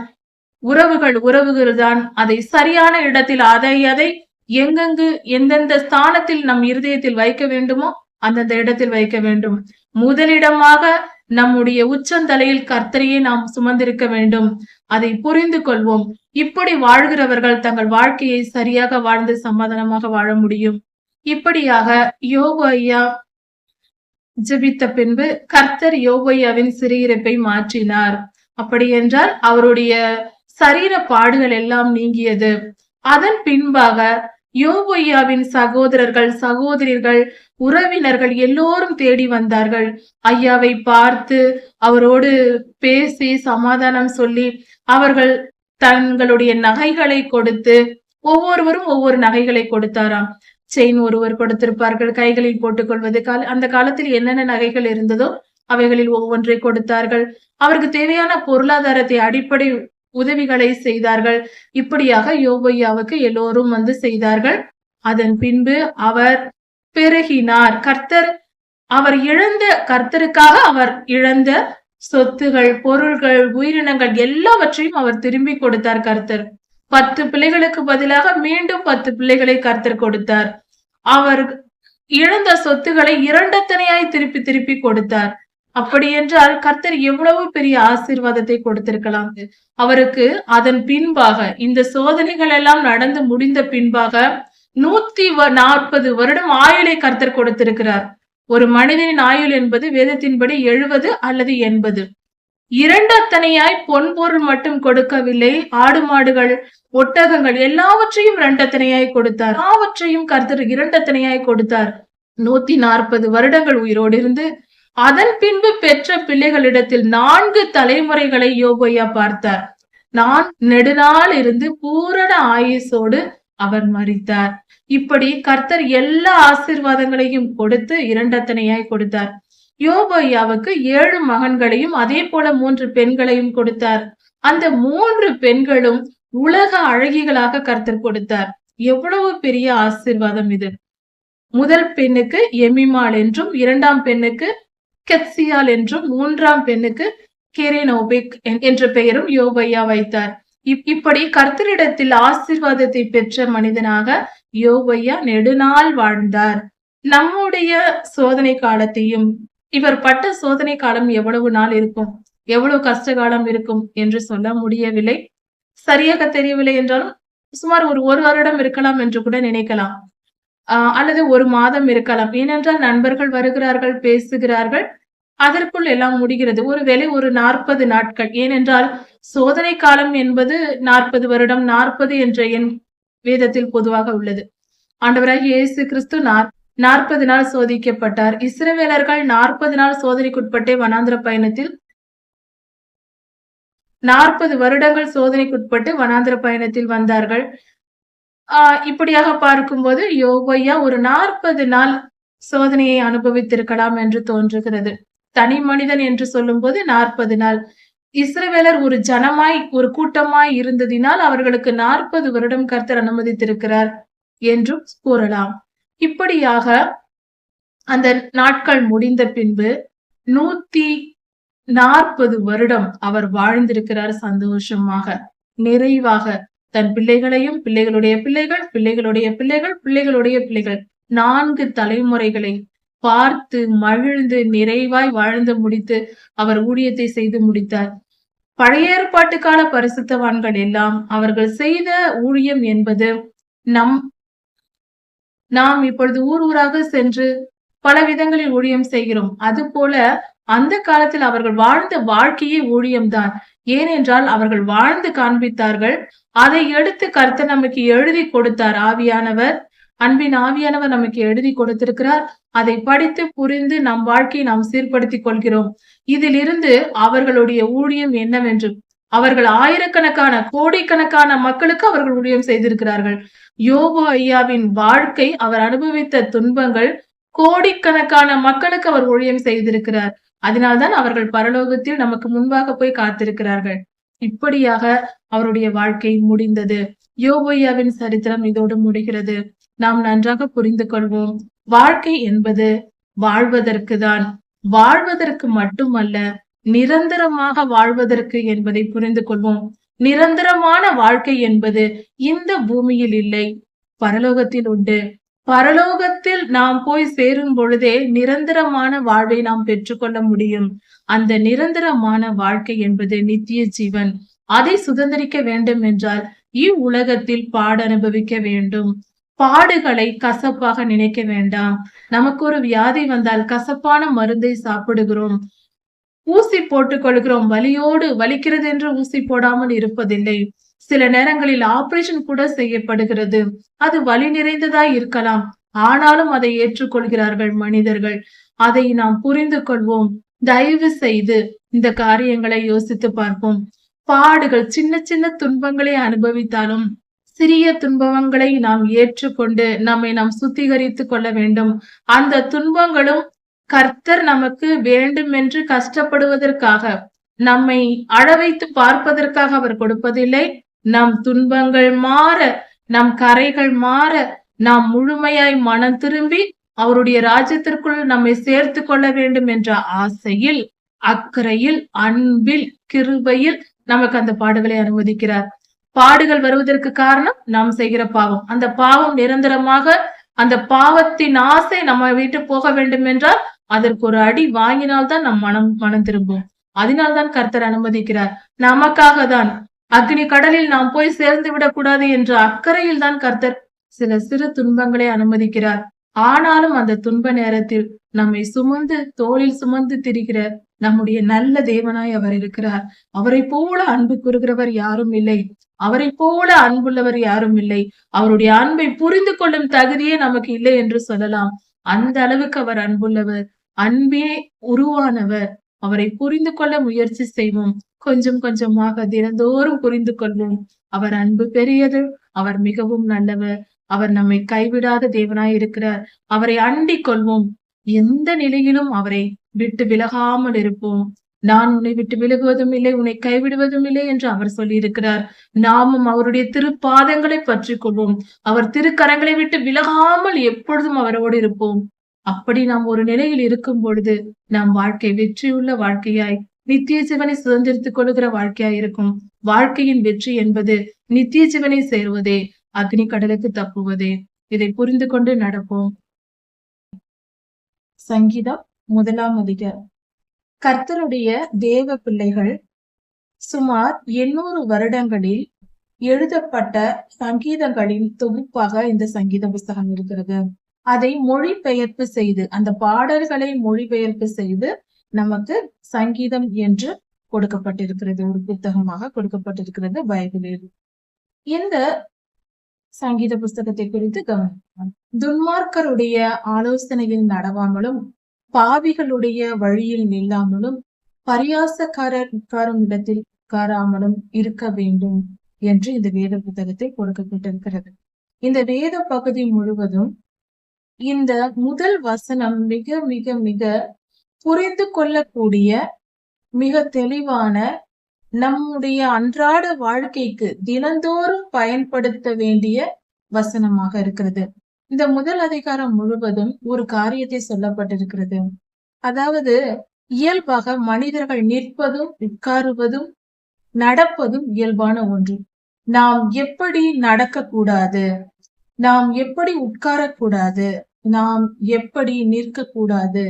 உறவுகள் உறவுகள் தான். அதை சரியான இடத்தில் அதை எங்கெங்கு எந்தெந்த ஸ்தானத்தில் நம் இருதயத்தில் வைக்க வேண்டுமோ அந்தந்த இடத்தில் வைக்க வேண்டும். முதலிடமாக நம்முடைய உச்சந்தலையில் கர்த்தரையே நாம் சுமந்திருக்க வேண்டும். அதை புரிந்து கொள்வோம். இப்படி வாழ்கிறவர்கள் தங்கள் வாழ்க்கையை சரியாக வாழ்ந்து சமாதானமாக வாழ முடியும். இப்படியாக யோபு ஐயா ஜெபித்த பின்பு கர்த்தர் யோபு ஐயாவின் சிறையிருப்பை மாற்றினார். அப்படி என்றால் அவருடைய சரீர பாடுகள் எல்லாம் நீங்கியது. அதன் பின்பாக யோபு ஐயாவின் சகோதரர்கள் சகோதரிகள் உறவினர்கள் எல்லோரும் தேடி வந்தார்கள். ஐயாவை பார்த்து அவரோடு பேசி சமாதானம் சொல்லி அவர்கள் தங்களுடைய நகைகளை கொடுத்து, ஒவ்வொருவரும் ஒவ்வொரு நகைகளை கொடுத்தாராம். செயின் ஒருவர் கொடுத்திருப்பார்கள், கைகளில் போட்டுக் கொள்வது. அந்த காலத்தில் என்னென்ன நகைகள் இருந்ததோ அவைகளில் ஒவ்வொன்றை கொடுத்தார்கள். அவருக்கு தேவையான பொருளாதாரத்தை அடிப்படை உதவிகளை செய்தார்கள். இப்படியாக யோபு ஐயாவுக்கு எல்லோரும் வந்து செய்தார்கள். அதன் பின்பு அவர் பெருகினார். அவர் இழந்த கர்த்தருக்காக அவர் இழந்த சொத்துகள், பொருள்கள், உயிரினங்கள் எல்லாவற்றையும் அவர் திரும்பி கொடுத்தார். கர்த்தர் 10 பிள்ளைகளுக்கு பதிலாக மீண்டும் 10 பிள்ளைகளை கர்த்தர் கொடுத்தார். அவர் இழந்த சொத்துக்களை இரண்டத்தனையாய் திருப்பி திருப்பி கொடுத்தார். அப்படி என்றால் கர்த்தர் எவ்வளவு பெரிய ஆசீர்வாதத்தை கொடுத்திருக்கலாம் அவருக்கு. அதன் பின்பாக இந்த சோதனைகள் எல்லாம் நடந்து முடிந்த பின்பாக 140 வருடம் ஆயுளை கர்த்தர் கொடுத்திருக்கிறார். ஒரு மனிதனின் ஆயுள் என்பது வேதத்தின்படி 70 அல்லது 80. இரண்டத்தனையாய் பொன் பொருள் மட்டும் கொடுக்கவில்லை, ஆடு மாடுகள் ஒட்டகங்கள் எல்லாவற்றையும் இரண்டத்தனையாய் கொடுத்தார். எல்லாவற்றையும் கர்த்தர் இரண்டத்தனையாய் கொடுத்தார். 140 வருடங்கள் உயிரோடு இருந்து அதன் பின்பு பெற்ற பிள்ளைகளிடத்தில் 4 தலைமுறைகளை யோபு ஐயா பார்த்தார். நெடுநாள் இருந்து பூரண ஆயுசோடு அவர் மரித்தார். இப்படி கர்த்தர் எல்லா ஆசீர்வாதங்களையும் கொடுத்து இரண்டத்தனையாய் கொடுத்தார். யோபு ஐயாவுக்கு 7 மகன்களையும் அதே போல 3 பெண்களையும் கொடுத்தார். அந்த 3 பெண்களும் உலக அழகிகளாக கர்த்தர் கொடுத்தார். எவ்வளவு பெரிய ஆசீர்வாதம் இது! முதல் பெண்ணுக்கு எமிமாள் என்றும், 2ஆம் பெண்ணுக்கு கெத்சியால் என்றும், 3ஆம் பெண்ணுக்கு கெரேனோபிக் என்ற பெயரும் யோபு ஐயா வைத்தார். இப்படி கர்த்தரிடத்தில் ஆசீர்வாதத்தை பெற்ற மனிதனாக யோபு ஐயா நெடுநாள் வாழ்ந்தார். நம்முடைய சோதனை காலத்தையும், இவர் பட்ட சோதனை காலம் எவ்வளவு நாள் இருக்கும், எவ்வளவு கஷ்ட காலம் இருக்கும் என்று சொல்ல முடியவில்லை. சரியாக தெரியவில்லை என்றாலும் சுமார் ஒரு வருடம் இருக்கலாம் என்று கூட நினைக்கலாம். அல்லது 1 மாதம் இருக்கலாம். ஏனென்றால் நண்பர்கள் வருகிறார்கள், பேசுகிறார்கள், அதற்குள் எல்லாம் முடிகிறது. ஒருவேளை ஒரு 40 நாட்கள். ஏனென்றால் சோதனை காலம் என்பது 40 வருடம், 40 என்ற எண் வேதத்தில் பொதுவாக உள்ளது. ஆண்டவராகிய இயேசு கிறிஸ்து 40 நாள் சோதிக்கப்பட்டார். இஸ்ரவேலர்கள் 40 நாள் சோதனைக்குட்பட்டே வனாந்திர பயணத்தில் 40 வருடங்கள் சோதனைக்குட்பட்டு வனாந்திர பயணத்தில் வந்தார்கள். இப்படியாக பார்க்கும்போது யோபு ஐயா ஒரு 40 நாள் சோதனையை அனுபவித்திருக்கலாம் என்று தோன்றுகிறது. தனி மனிதன் என்று சொல்லும் போது 40 நாள். இஸ்ரவேலர் ஒரு ஜனமாய் ஒரு கூட்டமாய் இருந்ததினால் அவர்களுக்கு 40 வருடம் கர்த்தர் அனுமதித்திருக்கிறார் என்றும் கூறலாம். இப்படியாக அந்த நாட்கள் முடிந்த பின்பு 140 வருடம் அவர் வாழ்ந்திருக்கிறார். சந்தோஷமாக, நிறைவாக தன் பிள்ளைகளையும், பிள்ளைகளுடைய பிள்ளைகள், பிள்ளைகளுடைய பிள்ளைகள், பிள்ளைகளுடைய பிள்ளைகள் 4 தலைமுறைகளை பார்த்து மகிழ்ந்து நிறைவாய் வாழ்ந்து முடித்து அவர் ஊழியத்தை செய்து முடித்தார். பழைய ஏற்பாட்டு கால பரிசுத்தவான்கள் எல்லாம் அவர்கள் செய்த ஊழியம் என்பது நாம் இப்பொழுது ஊர் ஊராக சென்று பல விதங்களில் ஊழியம் செய்கிறோம். அது போல அந்த காலத்தில் அவர்கள் வாழ்ந்த வாழ்க்கையே ஊழியம்தான். ஏனென்றால் அவர்கள் வாழ்ந்து காண்பித்தார்கள். அதை எடுத்து கர்த்தர் நமக்கு எழுதி கொடுத்தார். ஆவியானவர், அன்பின் ஆவியானவர் நமக்கு எழுதி கொடுத்திருக்கிறார். அதை படித்து புரிந்து நம் வாழ்க்கையை நாம் சீர்படுத்திக் கொள்கிறோம். இதிலிருந்து அவர்களுடைய ஊழியம் என்னவென்று, அவர்கள் ஆயிரக்கணக்கான கோடிக்கணக்கான மக்களுக்கு அவர்கள் ஊழியம் செய்திருக்கிறார்கள். யோபு ஐயாவின் வாழ்க்கை, அவர் அனுபவித்த துன்பங்கள் கோடிக்கணக்கான மக்களுக்கு அவர் ஊழியம் செய்திருக்கிறார். அதனால்தான் அவர்கள் பரலோகத்தில் நமக்கு முன்பாக போய் காத்திருக்கிறார்கள். இப்படியாக அவருடைய வாழ்க்கை முடிந்தது. யோபு ஐயாவின் சரித்திரம் இதோடு முடிகிறது. நாம் நன்றாக புரிந்து கொள்வோம். வாழ்க்கை என்பது வாழ்வதற்கு தான். வாழ்வதற்கு மட்டுமல்ல, நிரந்தரமாக வாழ்வதற்கு என்பதை புரிந்து கொள்வோம். நிரந்தரமான வாழ்க்கை என்பது இந்த பூமியில் இல்லை, பரலோகத்தில் உண்டு. பரலோகத்தில் நாம் போய் சேரும் பொழுதே நிரந்தரமான வாழ்வை நாம் பெற்றுக்கொள்ள முடியும். அந்த நிரந்தரமான வாழ்க்கை என்பது நித்திய ஜீவன். அதை சுதந்திரிக்க வேண்டும் என்றால் இவ்வுலகத்தில் பாட அனுபவிக்க வேண்டும். பாடுகளை கசப்பாக நினைக்க வேண்டாம். நமக்கு ஒரு வியாதி வந்தால் கசப்பான மருந்தை சாப்பிடுகிறோம், ஊசி போட்டுக் கொள்கிறோம். வலியோடு வலிக்கிறது என்று ஊசி போடாமல் இருப்பதில்லை. சில நேரங்களில் ஆபரேஷன் கூட செய்யப்படுகிறது. அது வலி நிறைந்ததாய் இருக்கலாம். ஆனாலும் அதை ஏற்றுக்கொள்கிறார்கள் மனிதர்கள். அதை நாம் புரிந்து கொள்வோம். தயவு செய்து இந்த காரியங்களை யோசித்து பார்ப்போம். பாடுகள், சின்ன சின்ன துன்பங்களை அனுபவித்தாலும் சிறிய துன்பங்களை நாம் ஏற்றுக்கொண்டு நம்மை நாம் சுத்திகரித்துக் கொள்ள வேண்டும். அந்த துன்பங்களும் கர்த்தர் நமக்கு வேண்டுமென்று கஷ்டப்படுவதற்காக, நம்மை அழவைத்து பார்ப்பதற்காக அவர் கொடுப்பதில்லை. நம் துன்பங்கள் மாற, நம் கரைகள் மாற, நாம் முழுமையாய் மனம் திரும்பி அவருடைய ராஜ்யத்திற்குள் நம்மை சேர்த்து கொள்ள வேண்டும் என்ற ஆசையில், அக்கறையில், அன்பில், கிருபையில் நமக்கு அந்த பாடுகளை அனுமதிக்கிறார். பாடுகள் வருவதற்கு காரணம் நாம் செய்கிற பாவம். அந்த பாவம் நிரந்தரமாக, அந்த பாவத்தின் ஆசை நம்ம விட்டு போக வேண்டும் என்றால் அதற்கு ஒரு அடி வாங்கினால்தான் நம் மனம் திரும்பும். அதனால்தான் கர்த்தர் அனுமதிக்கிறார். நமக்காக தான். அக்னி கடலில் நாம் போய் சேர்ந்து விடக்கூடாது என்ற அக்கறையில் தான் கர்த்தர் சில சிறு துன்பங்களை அனுமதிக்கிறார். ஆனாலும் அந்த துன்ப நேரத்தில் நம்மை சுமந்து தோளில் சுமந்து திரிகிற நம்முடைய நல்ல தேவனாய் அவர் இருக்கிறார். அவரை போல அன்பு கூறுகிறவர் யாரும் இல்லை. அவரை போல அன்புள்ளவர் யாரும் இல்லை. அவருடைய அன்பை புரிந்து கொள்ளும் தகுதியே நமக்கு இல்லை என்று சொல்லலாம். அந்த அளவுக்கு அவர் அன்புள்ளவர், அன்பே உருவானவர். அவரை புரிந்து கொள்ள முயற்சி செய்வோம். கொஞ்சம் கொஞ்சமாக தினந்தோறும் புரிந்து கொள்வோம். அவர் அன்பு பெரியது. அவர் மிகவும் நல்லவர். அவர் நம்மை கைவிடாத தேவனாய் இருக்கிறார். அவரை அண்டிக் கொள்வோம். எந்த நிலையிலும் அவரை விட்டு விலகாமல் இருப்போம். நான் உன்னை விட்டு விலகுவதும் இல்லை, உன்னை கைவிடுவதும் இல்லை என்று அவர் சொல்லி இருக்கிறார். நாமும் அவருடைய திருப்பாதங்களை பற்றி கொள்வோம். அவர் திருக்கரங்களை விட்டு விலகாமல் எப்பொழுதும் அவரோடு இருப்போம். அப்படி நாம் ஒரு நிலையில் இருக்கும் பொழுது நம் வாழ்க்கை வெற்றியுள்ள வாழ்க்கையாய், நித்திய ஜீவனை சுதந்திரித்துக் கொள்கிற வாழ்க்கையாய் இருக்கும். வாழ்க்கையின் வெற்றி என்பது நித்திய ஜீவனை சேருவதே, அக்னி கடலுக்கு தப்புவதே. இதை புரிந்து கொண்டு நடப்போம். சங்கீதம் 1ஆம் அதிகாரம். கர்த்தருடைய தேவ பிள்ளைகள் சுமார் 800 வருடங்களில் எழுதப்பட்ட சங்கீதங்களின் தொகுப்பாக இந்த சங்கீத புஸ்தகம் இருக்கிறது. அதை மொழிபெயர்ப்பு செய்து, அந்த பாடல்களை மொழிபெயர்ப்பு செய்து நமக்கு சங்கீதம் என்று கொடுக்கப்பட்டிருக்கிறது. ஒரு புத்தகமாக கொடுக்கப்பட்டிருக்கிறது பைபிளில். இந்த சங்கீத புஸ்தகத்தை குறித்து கவனிக்கலாம். துன்மார்க்கருடைய ஆலோசனையில் நடவாமலும், பாவிகளுடைய வழியில் நில்லாமலும், பரியாசக்காரர் உட்காரும் இடத்தில் உட்காராமலும் இருக்க வேண்டும் என்று இந்த வேத புத்தகத்தில் கொடுக்கப்பட்டிருக்கிறது. இந்த வேத பகுதி முழுவதும் இந்த முதல் வசனம் மிக மிக மிக புரிந்து கொள்ளக்கூடிய, மிக தெளிவான, நம்முடைய அன்றாட வாழ்க்கைக்கு தினந்தோறும் பயன்படுத்த வேண்டிய வசனமாக இருக்கிறது. இந்த முதல் அதிகாரம் முழுவதும் ஒரு காரியத்தை சொல்லப்பட்டிருக்கிறது. அதாவது இயல்பாக மனிதர்கள் நிற்பதும் உட்காருவதும் நடப்பதும் இயல்பான ஒன்று. நாம் எப்படி நடக்க கூடாது, நாம் எப்படி உட்காரக்கூடாது, நாம் எப்படி நிற்க கூடாது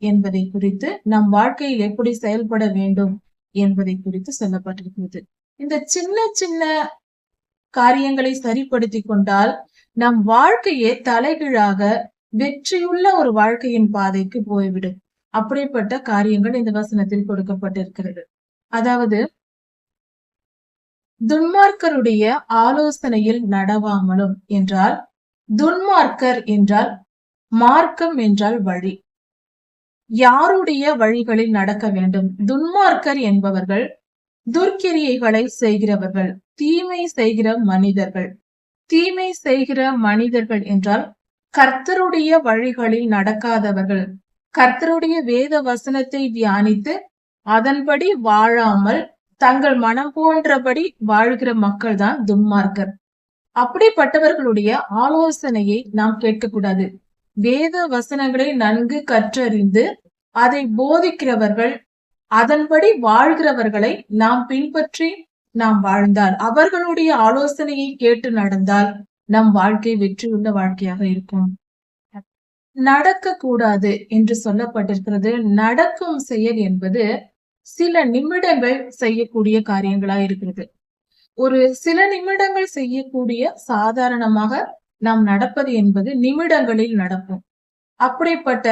என்பதை குறித்து, நம் வாழ்க்கையில் எப்படி செயல்பட வேண்டும் என்பதை குறித்து சொல்லப்பட்டிருக்கிறது. இந்த சின்ன சின்ன காரியங்களை சரிப்படுத்தி கொண்டால் நம் வாழ்க்கையே தலைகீழாக வெற்றியுள்ள ஒரு வாழ்க்கையின் பாதைக்கு போய்விடும். அப்படிப்பட்ட காரியங்கள் இந்த வசனத்தில் கொடுக்கப்பட்டிருக்கிறது. அதாவது துன்மார்க்கருடைய ஆலோசனையில் நடவாமலும் என்றால், துன்மார்க்கர் என்றால் மார்க்கம் என்றால் வழி. யாருடைய வழிகளில் நடக்க வேண்டும்? துன்மார்க்கர் என்பவர்கள் துர்க்கிரியைகளை செய்கிறவர்கள், தீமை செய்கிற மனிதர்கள். தீமை செய்கிற மனிதர்கள் என்றால் கர்த்தருடைய வழிகளில் நடக்காதவர்கள், கர்த்தருடைய வேத வசனத்தை தியானித்து அதன்படி வாழாமல் தங்கள் மனம் போன்றபடி வாழ்கிற மக்கள் தான் துன்மார்க்கர். அப்படிப்பட்டவர்களுடைய ஆலோசனையை நாம் கேட்கக்கூடாது. வேத வசனங்களை நன்கு கற்றறிந்து அதை போதிக்கிறவர்கள், அதன்படி வாழ்கிறவர்களை நாம் பின்பற்றி நாம் வாழ்ந்தால், அவர்களுடைய ஆலோசனையை கேட்டு நடந்தால் நம் வாழ்க்கை வெற்றியுள்ள வாழ்க்கையாக இருக்கும். நடக்க கூடாது என்று சொல்லப்பட்டிருக்கிறது. நடக்கும் செயல் என்பது சில நிமிடங்கள் செய்யக்கூடிய காரியங்களா இருக்கிறது. ஒரு சில நிமிடங்கள் செய்யக்கூடிய, சாதாரணமாக நாம் நடப்பது என்பது நிமிடங்களில் நடக்கும். அப்படிப்பட்ட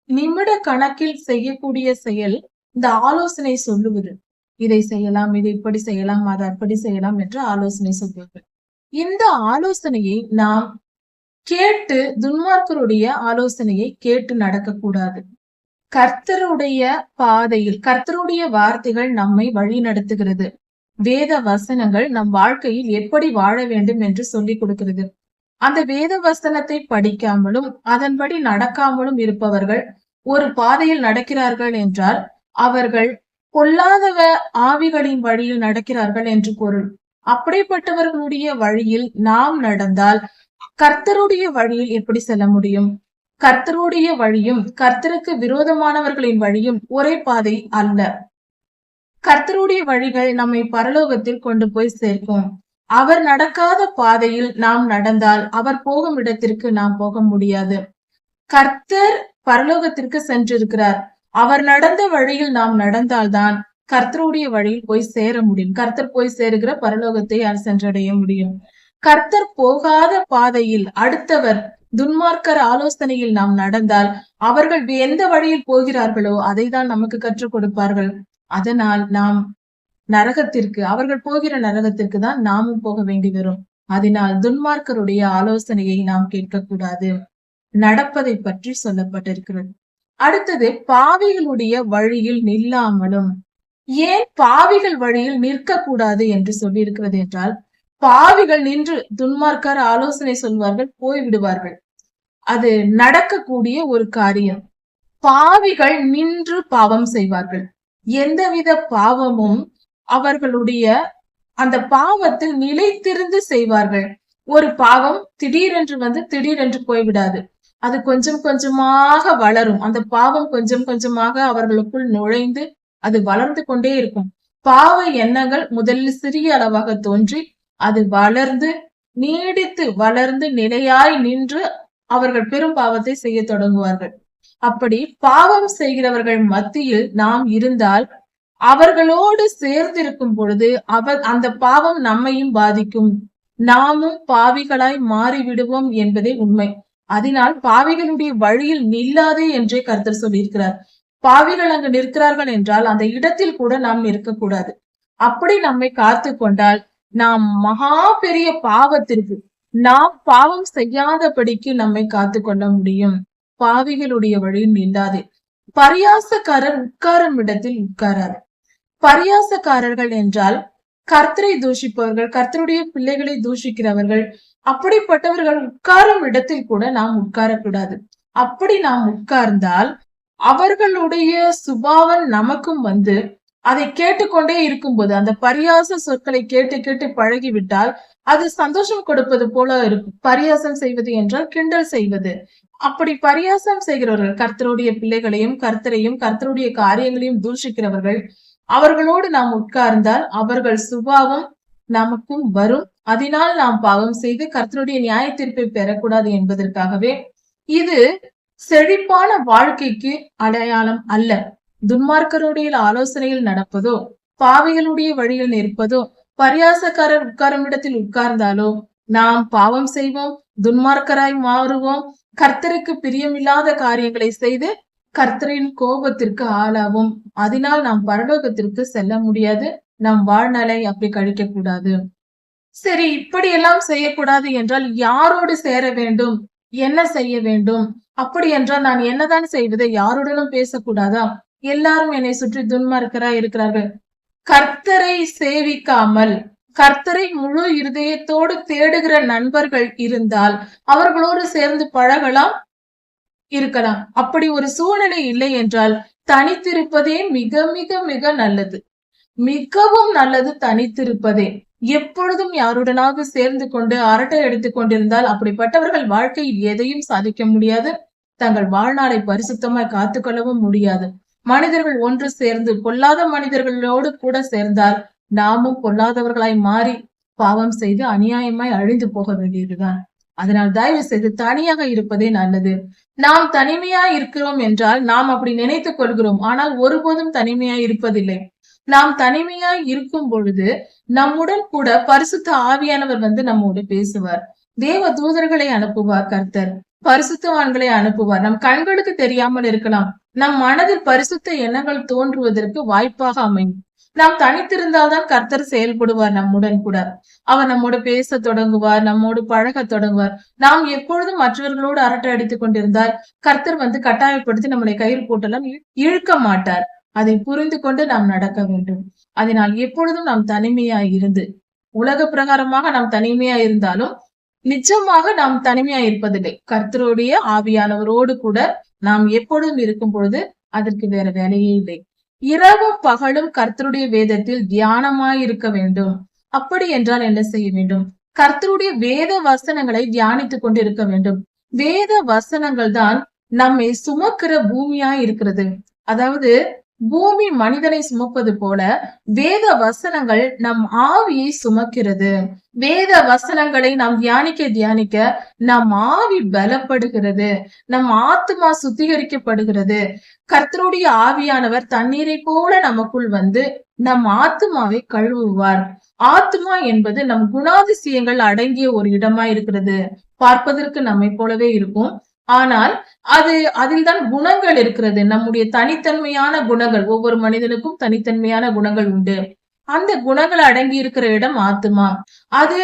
நிமிட கணக்கில் செய்யக்கூடிய செயல் இந்த ஆலோசனை சொல்லுவது. இதை செய்யலாம், இதை இப்படி செய்யலாம், அதை அப்படி செய்யலாம் என்று ஆலோசனை சொல்வது. இந்த ஆலோசனையை நாம் கேட்டு, துன்மார்க்கருடைய ஆலோசனையை கேட்டு நடக்கக்கூடாது. கர்த்தருடைய பாதையில், கர்த்தருடைய வார்த்தைகள் நம்மை வழி நடத்துகிறது. வேத வசனங்கள் நம் வாழ்க்கையில் எப்படி வாழ வேண்டும் என்று சொல்லிக் கொடுக்கிறது. அந்த வேத வசனத்தை படிக்காமலும் அதன்படி நடக்காமலும் இருப்பவர்கள் ஒரு பாதையில் நடக்கிறார்கள் என்றால் அவர்கள் பொல்லாதவ ஆவிகளின் வழியில் நடக்கிறார்கள் என்று பொருள். அப்படிப்பட்டவர்களுடைய வழியில் நாம் நடந்தால் கர்த்தருடைய வழியில் எப்படி செல்ல முடியும்? கர்த்தருடைய வழியும் கர்த்தருக்கு விரோதமானவர்களின் வழியும் ஒரே பாதை அல்ல. கர்த்தருடைய வழிகள் நம்மை பரலோகத்தில் கொண்டு போய் சேர்க்கும். அவர் நடக்காத பாதையில் நாம் நடந்தால் அவர் போகும் இடத்திற்கு நாம் போக முடியாது. கர்த்தர் பரலோகத்திற்கு சென்றிருக்கிறார். அவர் நடந்த வழியில் நாம் நடந்தால்தான் கர்த்தருடைய வழியில் போய் சேர முடியும். கர்த்தர் போய் சேருகிற பரலோகத்தை சென்றடைய முடியும். கர்த்தர் போகாத பாதையில் அடுத்தவர் துன்மார்க்கர் ஆலோசனையில் நாம் நடந்தால் அவர்கள் எந்த வழியில் போகிறார்களோ அதை தான் நமக்கு கற்றுக் கொடுப்பார்கள். அதனால் நாம் நரகத்திற்கு, அவர்கள் போகிற நரகத்திற்கு தான் நாமும் போக வேண்டி வரும். அதனால் துன்மார்க்கருடைய ஆலோசனையை நாம் கேட்கக்கூடாது. நடப்பதை பற்றி சொல்லப்பட்டிருக்கிறது. அடுத்தது, பாவிகளுடைய வழியில் நில்லாமலும். ஏன் பாவிகள் வழியில் நிற்க கூடாது என்று சொல்லி இருக்கிறது என்றால், பாவிகள் நின்று துன்மார்க்கர் ஆலோசனை சொல்வார்கள், போய்விடுவார்கள். அது நடக்கக்கூடிய ஒரு காரியம். பாவிகள் நின்று பாவம் செய்வார்கள். எந்தவித பாவமும் அவர்களுடைய அந்த பாவத்தில் நிலைத்திருந்து செய்வார்கள். ஒரு பாவம் திடீரென்று வந்து திடீரென்று போய்விடாது. அது கொஞ்சம் கொஞ்சமாக வளரும். அந்த பாவம் கொஞ்சம் கொஞ்சமாக அவர்களுக்குள் நுழைந்து அது வளர்ந்து கொண்டே இருக்கும். பாவ எண்ணங்கள் முதலில் சிறிய அளவாக தோன்றி அது வளர்ந்து நீடித்து வளர்ந்து நிலையாய் நின்று அவர்கள் பெரும் பாவத்தை செய்ய தொடங்குவார்கள். அப்படி பாவம் செய்கிறவர்கள் மத்தியில் நாம் இருந்தால் அவர்களோடு சேர்ந்திருக்கும் பொழுது அந்த பாவம் நம்மையும் பாதிக்கும். நாமும் பாவிகளாய் மாறிவிடுவோம் என்பதே உண்மை. அதனால் பாவிகளுடைய வழியில் நில்லாதே என்றே கர்த்தர் சொல்லியிருக்கிறார். பாவிகள் அங்கு நிற்கிறார்கள் என்றால் அந்த இடத்தில் கூட நாம் இருக்கக்கூடாது. அப்படி நம்மை காத்து கொண்டால் நாம் மகா பெரிய பாவத்திற்கு, நாம் பாவம் செய்யாதபடிக்கு நம்மை காத்து கொள்ள முடியும். பாவிகளுடைய வழியில் நில்லாதே. பரியாசக்காரர் உட்காரும் இடத்தில் உட்காராது. பரியாசக்காரர்கள் என்றால் கர்த்தரை தூஷிப்பவர்கள், கர்த்தருடைய பிள்ளைகளை தூஷிக்கிறவர்கள். அப்படிப்பட்டவர்கள் உட்காரும் இடத்தில் கூட நாம் உட்காரக்கூடாது. அப்படி நாம் உட்கார்ந்தால் அவர்களுடைய சுபாவம் நமக்கும் வந்து அதை கேட்டுக்கொண்டே இருக்கும்போது, அந்த பரியாச சொற்களை கேட்டு கேட்டு பழகிவிட்டால் அது சந்தோஷம் கொடுப்பது போல இருக்கும். பரியாசம் செய்வது என்றால் கிண்டல் செய்வது. அப்படி பரியாசம் செய்கிறவர்கள், கர்த்தருடைய பிள்ளைகளையும் கர்த்தரையும் கர்த்தருடைய காரியங்களையும் தூஷிக்கிறவர்கள், அவர்களோடு நாம் உட்கார்ந்தால் அவர்கள் சுபாவம் நமக்கும் வரும். அதனால் நாம் பாவம் செய்து கர்த்தருடைய நியாய தீர்ப்பை பெறக்கூடாது என்பதற்காகவே இது செழிப்பான வாழ்க்கைக்கு அடையாளம் அல்ல. துன்மார்க்கருடைய ஆலோசனையில் நடப்பதோ, பாவிகளுடைய வழியில் நிற்பதோ, பரியாசக்காரர் உட்காரும் இடத்தில் உட்கார்ந்தாலோ நாம் பாவம் செய்வோம், துன்மார்க்கராய் மாறுவோம், கர்த்தருக்கு பிரியமில்லாத காரியங்களை செய்து கர்த்தரின் கோபத்திற்கு ஆளாவும். அதனால் நாம் பரலோகத்திற்கு செல்ல முடியாது. நம் வாழ்நாளை அப்படி கழிக்க கூடாது. சரி, இப்படி எல்லாம் செய்யக்கூடாது என்றால் யாரோடு சேர வேண்டும், என்ன செய்ய வேண்டும்? அப்படி என்றால் நான் என்னதான் செய்வது? யாருடனும் பேசக்கூடாதா? எல்லாரும் என்னை சுற்றி துன்மார்க்கராய் இருக்கிறார்கள். கர்த்தரை சேவிக்காமல் கர்த்தரை முழு இருதயத்தோடு தேடுகிற நண்பர்கள் இருந்தால் அவர்களோடு சேர்ந்து பழகலாம், இருக்கலாம். அப்படி ஒரு சூழ்நிலை இல்லை என்றால் தனித்திருப்பதே மிக மிக மிக நல்லது. மிகவும் நல்லது தனித்திருப்பதே. எப்பொழுதும் யாருடனாக சேர்ந்து கொண்டு அரட்டை எடுத்துக் கொண்டிருந்தால் அப்படிப்பட்டவர்கள் வாழ்க்கையில் எதையும் சாதிக்க முடியாது. தங்கள் வாழ்நாளை பரிசுத்தமாய் காத்துக்கொள்ளவும் முடியாது. மனிதர்கள் ஒன்று சேர்ந்து பொல்லாத மனிதர்களோடு கூட சேர்ந்தால் நாமும் பொல்லாதவர்களாய் மாறி பாவம் செய்து அநியாயமாய் அழிந்து போக வேண்டியதுதான். அதனால் தயவு செய்து தனியாக இருப்பதே நல்லது. நாம் தனிமையா இருக்கிறோம் என்றால் நாம் அப்படி நினைத்துக் கொள்கிறோம். ஆனால் ஒருபோதும் தனிமையா இருப்பதில்லை. நாம் தனிமையாய் இருக்கும் பொழுது நம்முடன் கூட பரிசுத்த ஆவியானவர் வந்து நம்மோடு பேசுவார். தேவ தூதர்களை அனுப்புவார் கர்த்தர். பரிசுத்தவான்களை அனுப்புவார். நம் கண்களுக்கு தெரியாமல் இருக்கலாம். நம் மனதில் பரிசுத்த எண்ணங்கள் தோன்றுவதற்கு வாய்ப்பாக அமையும். நாம் தனித்திருந்தால்தான் கர்த்தர் செயல்படுவார் நம்முடன் கூட. அவர் நம்மோடு பேச தொடங்குவார், நம்மோடு பழக தொடங்குவார். நாம் எப்பொழுதும் மற்றவர்களோடு அரட்டை அடித்துக் கொண்டிருந்தால் கர்த்தர் வந்து கட்டாயப்படுத்தி நம்முடைய கயிறு போட்டெல்லாம் இழுக்க மாட்டார். அதை புரிந்து கொண்டு நாம் நடக்க வேண்டும். அதனால் எப்பொழுதும் நாம் தனிமையாய் இருந்து, உலக பிரகாரமாக நாம் தனிமையா இருந்தாலும் நிச்சயமாக நாம் தனிமையா இருப்பதில்லை. கர்த்தருடைய ஆவியானவரோடு கூட நாம் எப்பொழுதும் இருக்கும் பொழுது அதற்கு வேற வேலையே இல்லை. இரவும் பகலும் கர்த்தருடைய வேதத்தில் தியானமாய் இருக்க வேண்டும். அப்படி என்றால் என்ன செய்ய வேண்டும்? கர்த்தருடைய வேத வசனங்களை தியானித்துக் கொண்டு இருக்க வேண்டும். வேத வசனங்கள் தான் நம்மை சுமக்கிற பூமியாய் இருக்கிறது. அதாவது பூமி மனிதனை சுமப்பது போல வேத வசனங்கள் நம் ஆவியை சுமக்கிறது. வேத வசனங்களை நாம் தியானிக்க தியானிக்க நம் ஆவி பலப்படுகிறது, நம் ஆத்மா சுத்திகரிக்கப்படுகிறது. கர்த்தருடைய ஆவியானவர் தண்ணீரை போல நமக்குள் வந்து நம் ஆத்மாவை கழுவுவார். ஆத்மா என்பது நம் குணாதிசயங்கள் அடங்கிய ஒரு இடமா இருக்கிறது. பார்ப்பதற்கு நம்மை போலவே இருக்கும். ஆனால் அதில் தான் குணங்கள் இருக்கிறது. நம்முடைய தனித்தன்மையான குணங்கள், ஒவ்வொரு மனிதனுக்கும் தனித்தன்மையான குணங்கள் உண்டு. அந்த குணங்கள் அடங்கி இருக்கிற இடம் ஆத்மா. அது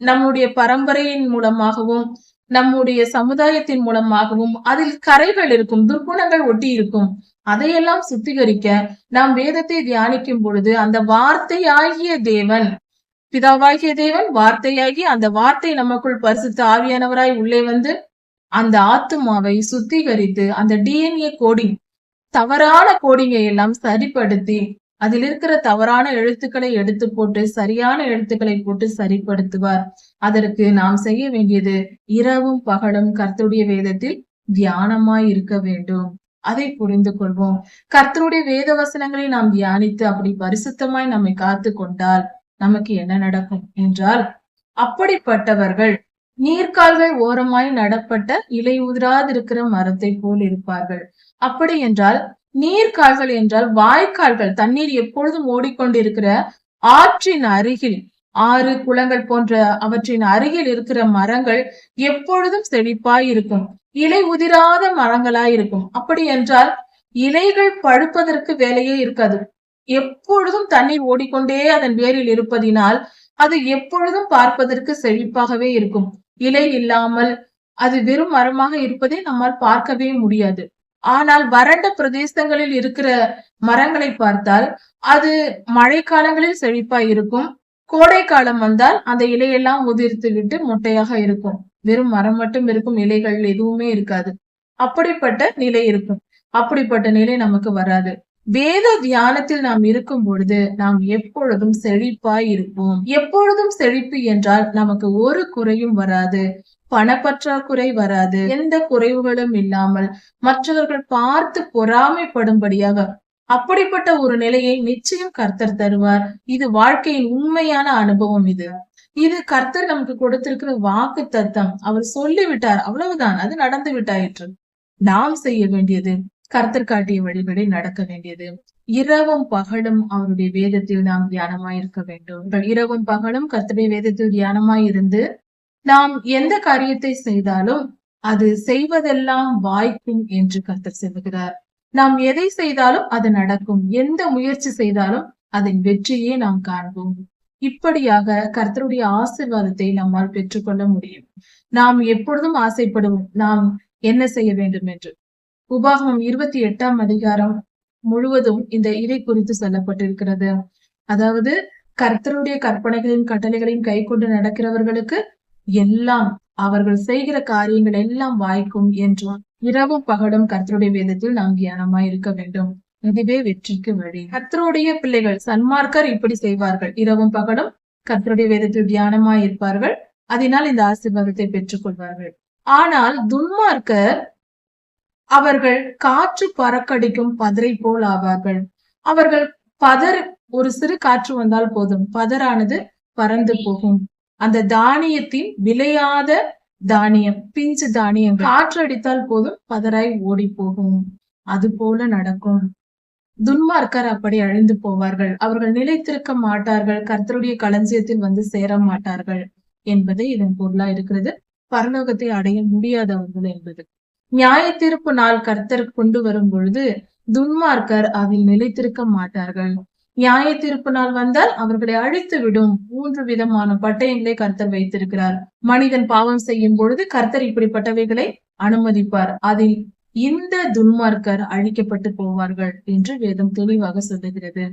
நம்முடைய பரம்பரையின் மூலமாகவும் நம்முடைய சமுதாயத்தின் மூலமாகவும் அதில் கரைகள் இருக்கும், துர்குணங்கள் ஒட்டி இருக்கும். அதையெல்லாம் சுத்திகரிக்க நாம் வேதத்தை தியானிக்கும் பொழுது அந்த வார்த்தையாகிய தேவன், பிதாவாகிய தேவன் வார்த்தையாகி அந்த வார்த்தை நமக்குள் பரிசுத்த ஆவியானவராய் உள்ளே வந்து அந்த ஆத்மாவை சுத்திகரித்து அந்த டிஎன்ஏ கோடிங், தவறான கோடிங்கை எல்லாம் சரிப்படுத்தி அதில் இருக்கிற தவறான எழுத்துக்களை எடுத்து போட்டு சரியான எழுத்துக்களை போட்டு சரிப்படுத்துவார். அதற்கு நாம் செய்ய வேண்டியது இரவும் பகலும் கர்த்தருடைய வேதத்தில் தியானமாய் இருக்க வேண்டும். அதை புரிந்து கொள்வோம். கர்த்தருடைய வேத வசனங்களை நாம் தியானித்து அப்படி பரிசுத்தமாய் நம்மை காத்து கொண்டால் நமக்கு என்ன நடக்கும் என்றால், அப்படிப்பட்டவர்கள் நீர்க்கால்கள் ஓரமாய் நடப்பட்ட இலை உதிராதிருக்கிற மரத்தை போல் இருப்பார்கள். அப்படி என்றால் நீர்க்கால்கள் என்றால் வாய்க்கால்கள், தண்ணீர் எப்பொழுதும் ஓடிக்கொண்டிருக்கிற ஆற்றின் அருகில், ஆறு குளங்கள் போன்ற அவற்றின் அருகில் இருக்கிற மரங்கள் எப்பொழுதும் செழிப்பாய் இருக்கும், இலை உதிராத மரங்களாய் இருக்கும். அப்படி என்றால் இலைகள் பழுப்பதற்கு வேலையே இருக்காது. எப்பொழுதும் தண்ணீர் ஓடிக்கொண்டே அதன் வேரில் இருப்பதினால் அது எப்பொழுதும் பார்ப்பதற்கு செழிப்பாகவே இருக்கும். இலை இல்லாமல் அது வெறும் மரமாக இருப்பதை நம்மால் பார்க்கவே முடியாது. ஆனால் வறண்ட பிரதேசங்களில் இருக்கிற மரங்களை பார்த்தால் அது மழை காலங்களில் செழிப்பாய் இருக்கும். கோடை காலம் வந்தால் அந்த இலையெல்லாம் உதிர்த்து விட்டு மொட்டையாக இருக்கும். வெறும் மரம் மட்டும் இருக்கும், இலைகள் எதுவுமே இருக்காது. அப்படிப்பட்ட நிலை இருக்கும். அப்படிப்பட்ட நிலை நமக்கு வராது. வேத தியானத்தில் நாம் இருக்கும் பொழுது நாம் எப்பொழுதும் செழிப்பாய் இருப்போம். எப்பொழுதும் செழிப்பு என்றால் நமக்கு ஒரு குறையும் வராது, பணப்பற்றாக்குறை வராது, எந்த குறைவுகளும் இல்லாமல் மற்றவர்கள் பார்த்து பொறாமைப்படும்படியாக அப்படிப்பட்ட ஒரு நிலையை நிச்சயம் கர்த்தர் தருவார். இது வாழ்க்கையின் உண்மையான அனுபவம். இது கர்த்தர் நமக்கு கொடுத்திருக்கிற வாக்கு தத்தம். அவர் சொல்லிவிட்டார், அவ்வளவுதான், அது நடந்து விட்டாயிற்று. நாம் செய்ய வேண்டியது கர்த்தர் காட்டிய வழிபடி நடக்க வேண்டியது. இரவும் பகலும் அவருடைய வேதத்தில் நாம் தியானமாய் இருக்க வேண்டும். இரவும் பகலும் கர்த்தருடைய வேதத்தில் தியானமாய் இருந்து நாம் எந்த காரியத்தை செய்தாலும் அது செய்வதெல்லாம் வாய்க்கும் என்று கர்த்தர் சொல்லுகிறார். நாம் எதை செய்தாலும் அது நடக்கும். எந்த முயற்சி செய்தாலும் அதன் வெற்றியே நாம் காண்போம். இப்படியாக கர்த்தருடைய ஆசீர்வாதத்தை நம்மால் பெற்றுக்கொள்ள முடியும். நாம் எப்பொழுதும் ஆசைப்படுவோம் நாம் என்ன செய்ய வேண்டும் என்று. உபாகமம் 28ஆம் அதிகாரம் முழுவதும் இந்த இறை குறித்து சொல்லப்பட்டிருக்கிறது. அதாவது கர்த்தருடைய கற்பனைகளின் கட்டளைகளையும் கை கொண்டு நடக்கிறவர்களுக்கு எல்லாம் அவர்கள் செய்கிற காரியங்கள் எல்லாம் வாய்க்கும் என்றும் இரவும் பகலும் கர்த்தருடைய வேதத்தில் நாம் தியானமாய் இருக்க வேண்டும். இதுவே வெற்றிக்கு வழி. கர்த்தருடைய பிள்ளைகள் சன்மார்க்கர் இப்படி செய்வார்கள். இரவும் பகலும் கர்த்தருடைய வேதத்தில் தியானமாய் இருப்பார்கள். அதனால் இந்த ஆசீர்வாதத்தை பெற்றுக் கொள்வார்கள். ஆனால் துன்மார்க்கர் அவர்கள் காற்று பறக்கடிக்கும் பதரை போல் ஆவார்கள். அவர்கள் பதர் ஒரு சிறு காற்று வந்தால் போதும், பதரானது பறந்து போகும். அந்த தானியத்தின் விளையாத தானியம், பிஞ்சு தானியம் காற்று அடித்தால் போதும் பதராய் ஓடி போகும். அது போல நடக்கும். துன்மார்க்கர் அப்படி அழிந்து போவார்கள். அவர்கள் நிலைத்திருக்க மாட்டார்கள். கர்த்தருடைய களஞ்சியத்தில் வந்து சேர மாட்டார்கள் என்பது இதன் பொருளா இருக்கிறது. பரலோகத்தை அடைய முடியாதவர்கள் என்பது. நியாய தீர்ப்பு நாள் கர்த்தர் கொண்டு வரும் பொழுது துன்மார்க்கர் அதில் நிலைத்திருக்க மாட்டார்கள். நியாய தீர்ப்பு நாள் வந்தால் அவர்களை அழித்து விடும். 3 விதமான பட்டயங்களை கர்த்தர் வைத்திருக்கிறார். மனிதன் பாவம் செய்யும் பொழுது கர்த்தர் இப்படிப்பட்டவைகளை அனுமதிப்பார். அதில் இந்த துன்மார்க்கர் அழிக்கப்பட்டு போவார்கள் என்று வேதம் தெளிவாக சொல்லுகிறது.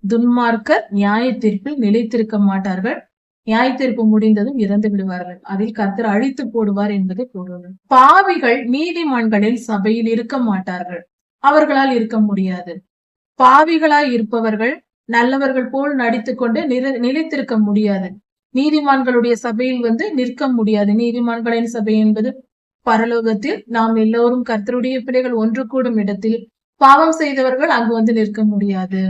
துன்மார்க்கர் நியாய தீர்ப்பில் நிலைத்திருக்க மாட்டார்கள். நியாய தீர்ப்பு முடிந்ததும் இறந்து விடுவார்கள். அதில் கர்த்தர் அழித்து போடுவார் என்பதை பொருள். பாவிகள் நீதிமான்களில் சபையில் இருக்க மாட்டார்கள். அவர்களால் இருக்க முடியாது. பாவிகளாய் இருப்பவர்கள் நல்லவர்கள் போல் நடித்துக் கொண்டு நிலைத்திருக்க முடியாது. நீதிமான்களுடைய சபையில் வந்து நிற்க முடியாது. நீதிமான்களின் சபை என்பது பரலோகத்தில் நாம் எல்லோரும் கர்த்தருடைய பிள்ளைகள் ஒன்று கூடும் இடத்தில் பாவம் செய்தவர்கள் அங்கு வந்து நிற்க முடியாது.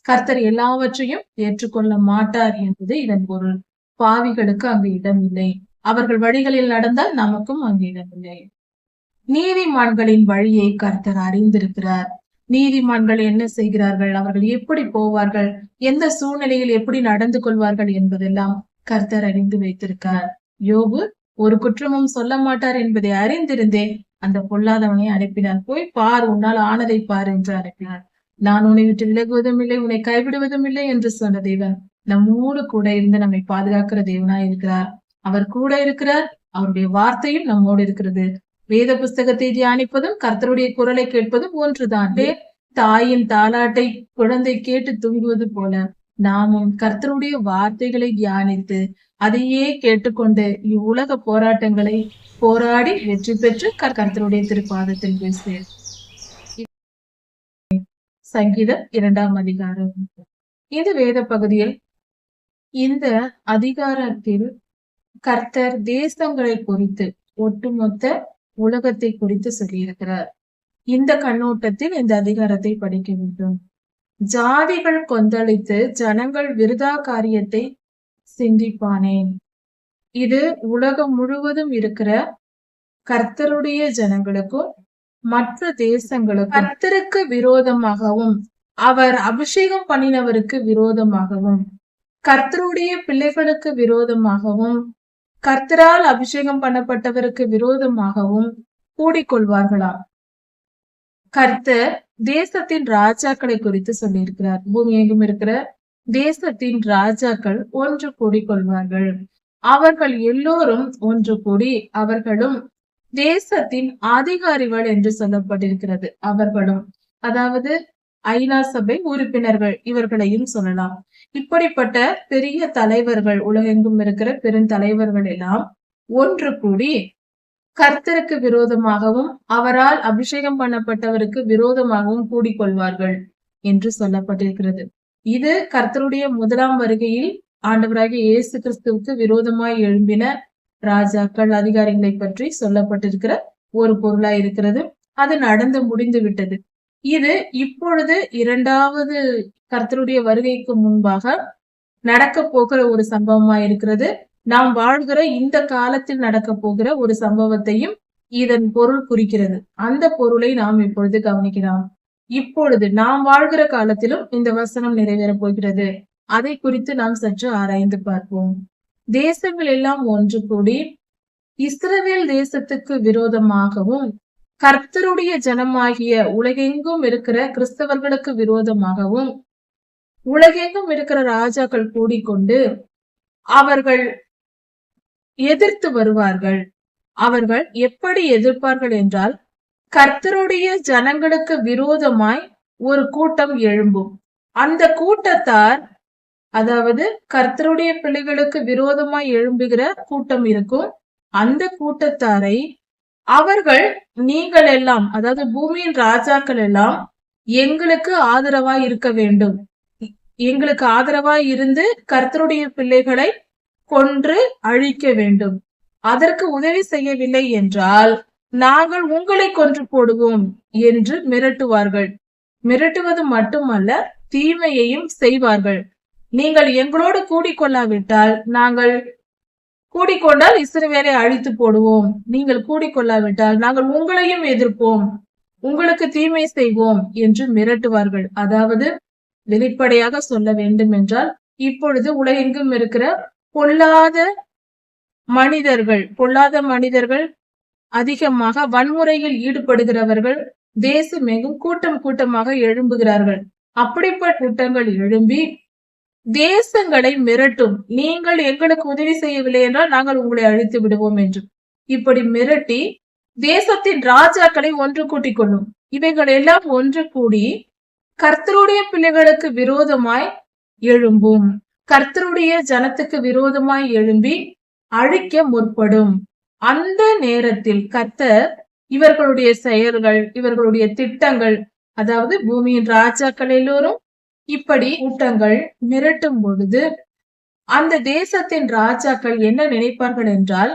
கர்த்தர் எல்லாவற்றையும் ஏற்றுக்கொள்ள மாட்டார் என்பது இதன் பொருள். பாவிகளுக்கு அங்கு இடம் இல்லை. அவர்கள் வழிகளில் நடந்தால் நமக்கும் அங்கு இடம் இல்லை. நீதிமான்களின் வழியை கர்த்தர் அறிந்திருக்கிறார். நீதிமான்கள் என்ன செய்கிறார்கள், அவர்கள் எப்படி போவார்கள், எந்த சூழ்நிலையில் எப்படி நடந்து கொள்வார்கள் என்பதெல்லாம் கர்த்தர் அறிந்து வைத்திருக்கிறார். யோபு ஒரு குற்றமும் சொல்ல மாட்டார் என்பதை அறிந்திருந்தே அந்த பொல்லாதவனை அனுப்பினார். போய் பார், உன்னால் ஆனதை பார் என்று அனுப்பினார். நான் உன்னை விட்டு விலகுவதும் இல்லை, உன்னை கைவிடுவதும் இல்லை என்று சொன்ன தேவன் நம்மோடு கூட இருந்து நம்மை பாதுகாக்கிற தேவனாய் இருக்கிறார். அவர் கூட இருக்கிறார். அவருடைய வார்த்தையும் நம்மோடு இருக்கிறது. வேத புஸ்தகத்தை தியானிப்பதும் கர்த்தருடைய குரலை கேட்பதும் ஒன்றுதான். தாயின் தாலாட்டை குழந்தை கேட்டு தூங்குவது போல நாமும் கர்த்தருடைய வார்த்தைகளை தியானித்து அதையே கேட்டுக்கொண்டு இவ்வுலக போராட்டங்களை போராடி வெற்றி பெற்று கர்த்தருடைய திருப்பாதத்தில் பேசு. சங்கீதம் 2ஆம் அதிகாரம். இது வேத பகுதியில் இந்த அதிகாரத்தில் கர்த்தர் தேசங்களை குறித்து, ஒட்டுமொத்த உலகத்தை குறித்து சொல்லியிருக்கிறார். இந்த கண்ணோட்டத்தில் இந்த அதிகாரத்தை படிக்க வேண்டும். ஜாதிகள் கொந்தளித்து ஜனங்கள் விருதா காரியத்தை சிந்திப்பானேன். இது உலகம் முழுவதும் இருக்கிற கர்த்தருடைய ஜனங்களுக்கும் மற்ற தேசங்களுக்கும் கர்த்தருக்கு விரோதமாகவும் அவர் அபிஷேகம் பண்ணினவருக்கு விரோதமாகவும் கர்த்தருடைய பிள்ளைகளுக்கு விரோதமாகவும் கர்த்தரால் அபிஷேகம் பண்ணப்பட்டவருக்கு விரோதமாகவும் கூடிக்கொள்வார்களாம். கர்த்தர் தேசத்தின் ராஜாக்களை குறித்து சொல்லியிருக்கிறார். பூமி எங்கும் இருக்கிற தேசத்தின் ராஜாக்கள் ஒன்று கூடிக்கொள்வார்கள். அவர்கள் எல்லோரும் ஒன்று கூடி அவர்களும் தேசத்தின் அதிகாரிகள் என்று சொல்லப்பட்டிருக்கிறது. அவர்களும், அதாவது ஐநா சபை உறுப்பினர்கள், இவர்களையும் சொல்லலாம். இப்படிப்பட்ட பெரிய தலைவர்கள், உலகெங்கும் இருக்கிற பெருந்தலைவர்கள் எல்லாம் ஒன்று கூடி கர்த்தருக்கு விரோதமாகவும் அவரால் அபிஷேகம் பண்ணப்பட்டவருக்கு விரோதமாகவும் கூடிக்கொள்வார்கள் என்று சொல்லப்பட்டிருக்கிறது. இது கர்த்தருடைய முதலாம் வருகையில் ஆண்டவராகிய இயேசு கிறிஸ்துவுக்கு விரோதமாய் எழும்பின ராஜாக்கள், அதிகாரிகளை பற்றி சொல்லப்பட்டிருக்கிற ஒரு பொருளா இருக்கிறது. அது நடந்து முடிந்து விட்டது. இது இப்பொழுது 2வது கர்த்தருடைய வருகைக்கு முன்பாக நடக்க போகிற ஒரு சம்பவமா இருக்கிறது. நாம் வாழ்கிற இந்த காலத்தில் நடக்க போகிற ஒரு சம்பவத்தையும் இதன் பொருள் குறிக்கிறது. அந்த பொருளை நாம் இப்பொழுது கவனிக்கலாம். இப்பொழுது நாம் வாழ்கிற காலத்திலும் இந்த வசனம் நிறைவேறப் போகிறது. அதை குறித்து நாம் சற்று ஆராய்ந்து பார்ப்போம். தேசங்கள் எல்லாம் ஒன்று கூடி இஸ்ரவேல் தேசத்துக்கு விரோதமாகவும் கர்த்தருடைய ஜனமாகிய உலகெங்கும் இருக்கிற கிறிஸ்தவர்களுக்கு விரோதமாகவும் உலகெங்கும் இருக்கிற ராஜாக்கள் கூடிக்கொண்டு அவர்கள் எதிர்த்து வருவார்கள். அவர்கள் எப்படி எதிர்ப்பார்கள் என்றால், கர்த்தருடைய ஜனங்களுக்கு விரோதமாய் ஒரு கூட்டம் எழும்பும். அந்த கூட்டத்தார், அதாவது கர்த்தருடைய பிள்ளைகளுக்கு விரோதமாய் எழும்புகிற கூட்டம் இருக்கும். அந்த கூட்டத்தாரை அவர்கள், நீங்கள் எல்லாம், அதாவது பூமியின் ராஜாக்கள் எல்லாம் எங்களுக்கு ஆதரவாய் இருக்க வேண்டும், எங்களுக்கு ஆதரவாய் இருந்து கர்த்தருடைய பிள்ளைகளை கொன்று அழிக்க வேண்டும். அதற்கு உதவி செய்யவில்லை என்றால் நாங்கள் உங்களை கொன்று போடுவோம் என்று மிரட்டுவார்கள். மிரட்டுவது மட்டுமல்ல, தீமையையும் செய்வார்கள். நீங்கள் எங்களோடு கூடிக்கொள்ளாவிட்டால் நாங்கள் கூடிக்கொண்டால் இஸ்ரவேலை அழித்து போடுவோம். நீங்கள் கூடிக்கொள்ளாவிட்டால் நாங்கள் உங்களையும் எதிர்ப்போம், உங்களுக்கு தீமை செய்வோம் என்று மிரட்டுவார்கள். அதாவது வெளிப்படையாக சொல்ல வேண்டும் என்றால், இப்பொழுது உலகெங்கும் இருக்கிற பொல்லாத மனிதர்கள் அதிகமாக வன்முறையில் ஈடுபடுகிறவர்கள் தேசமெங்கும் கூட்டம் கூட்டமாக எழும்புகிறார்கள். அப்படிப்பட்ட கூட்டங்கள் எழும்பி தேசங்களை மிரட்டும். நீங்கள் எங்களுக்கு உதவி செய்யவில்லை என்றால் நாங்கள் உங்களை அழித்து விடுவோம் என்று இப்படி மிரட்டி தேசத்தின் ராஜாக்களை ஒன்று கூட்டிக் கொள்ளும். இவைகள் எல்லாம் ஒன்று கூடி கர்த்தருடைய பிள்ளைகளுக்கு விரோதமாய் எழும்பும். கர்த்தருடைய ஜனத்துக்கு விரோதமாய் எழும்பி அழிக்க முற்படும். அந்த நேரத்தில் கர்த்தர் இவர்களுடைய செயல்கள், இவர்களுடைய திட்டங்கள், அதாவது பூமியின் ராஜாக்கள் எல்லோரும் இப்படி கூட்டங்கள் மிரட்டும் பொழுது அந்த தேசத்தின் ராஜாக்கள் என்ன நினைப்பார்கள் என்றால்,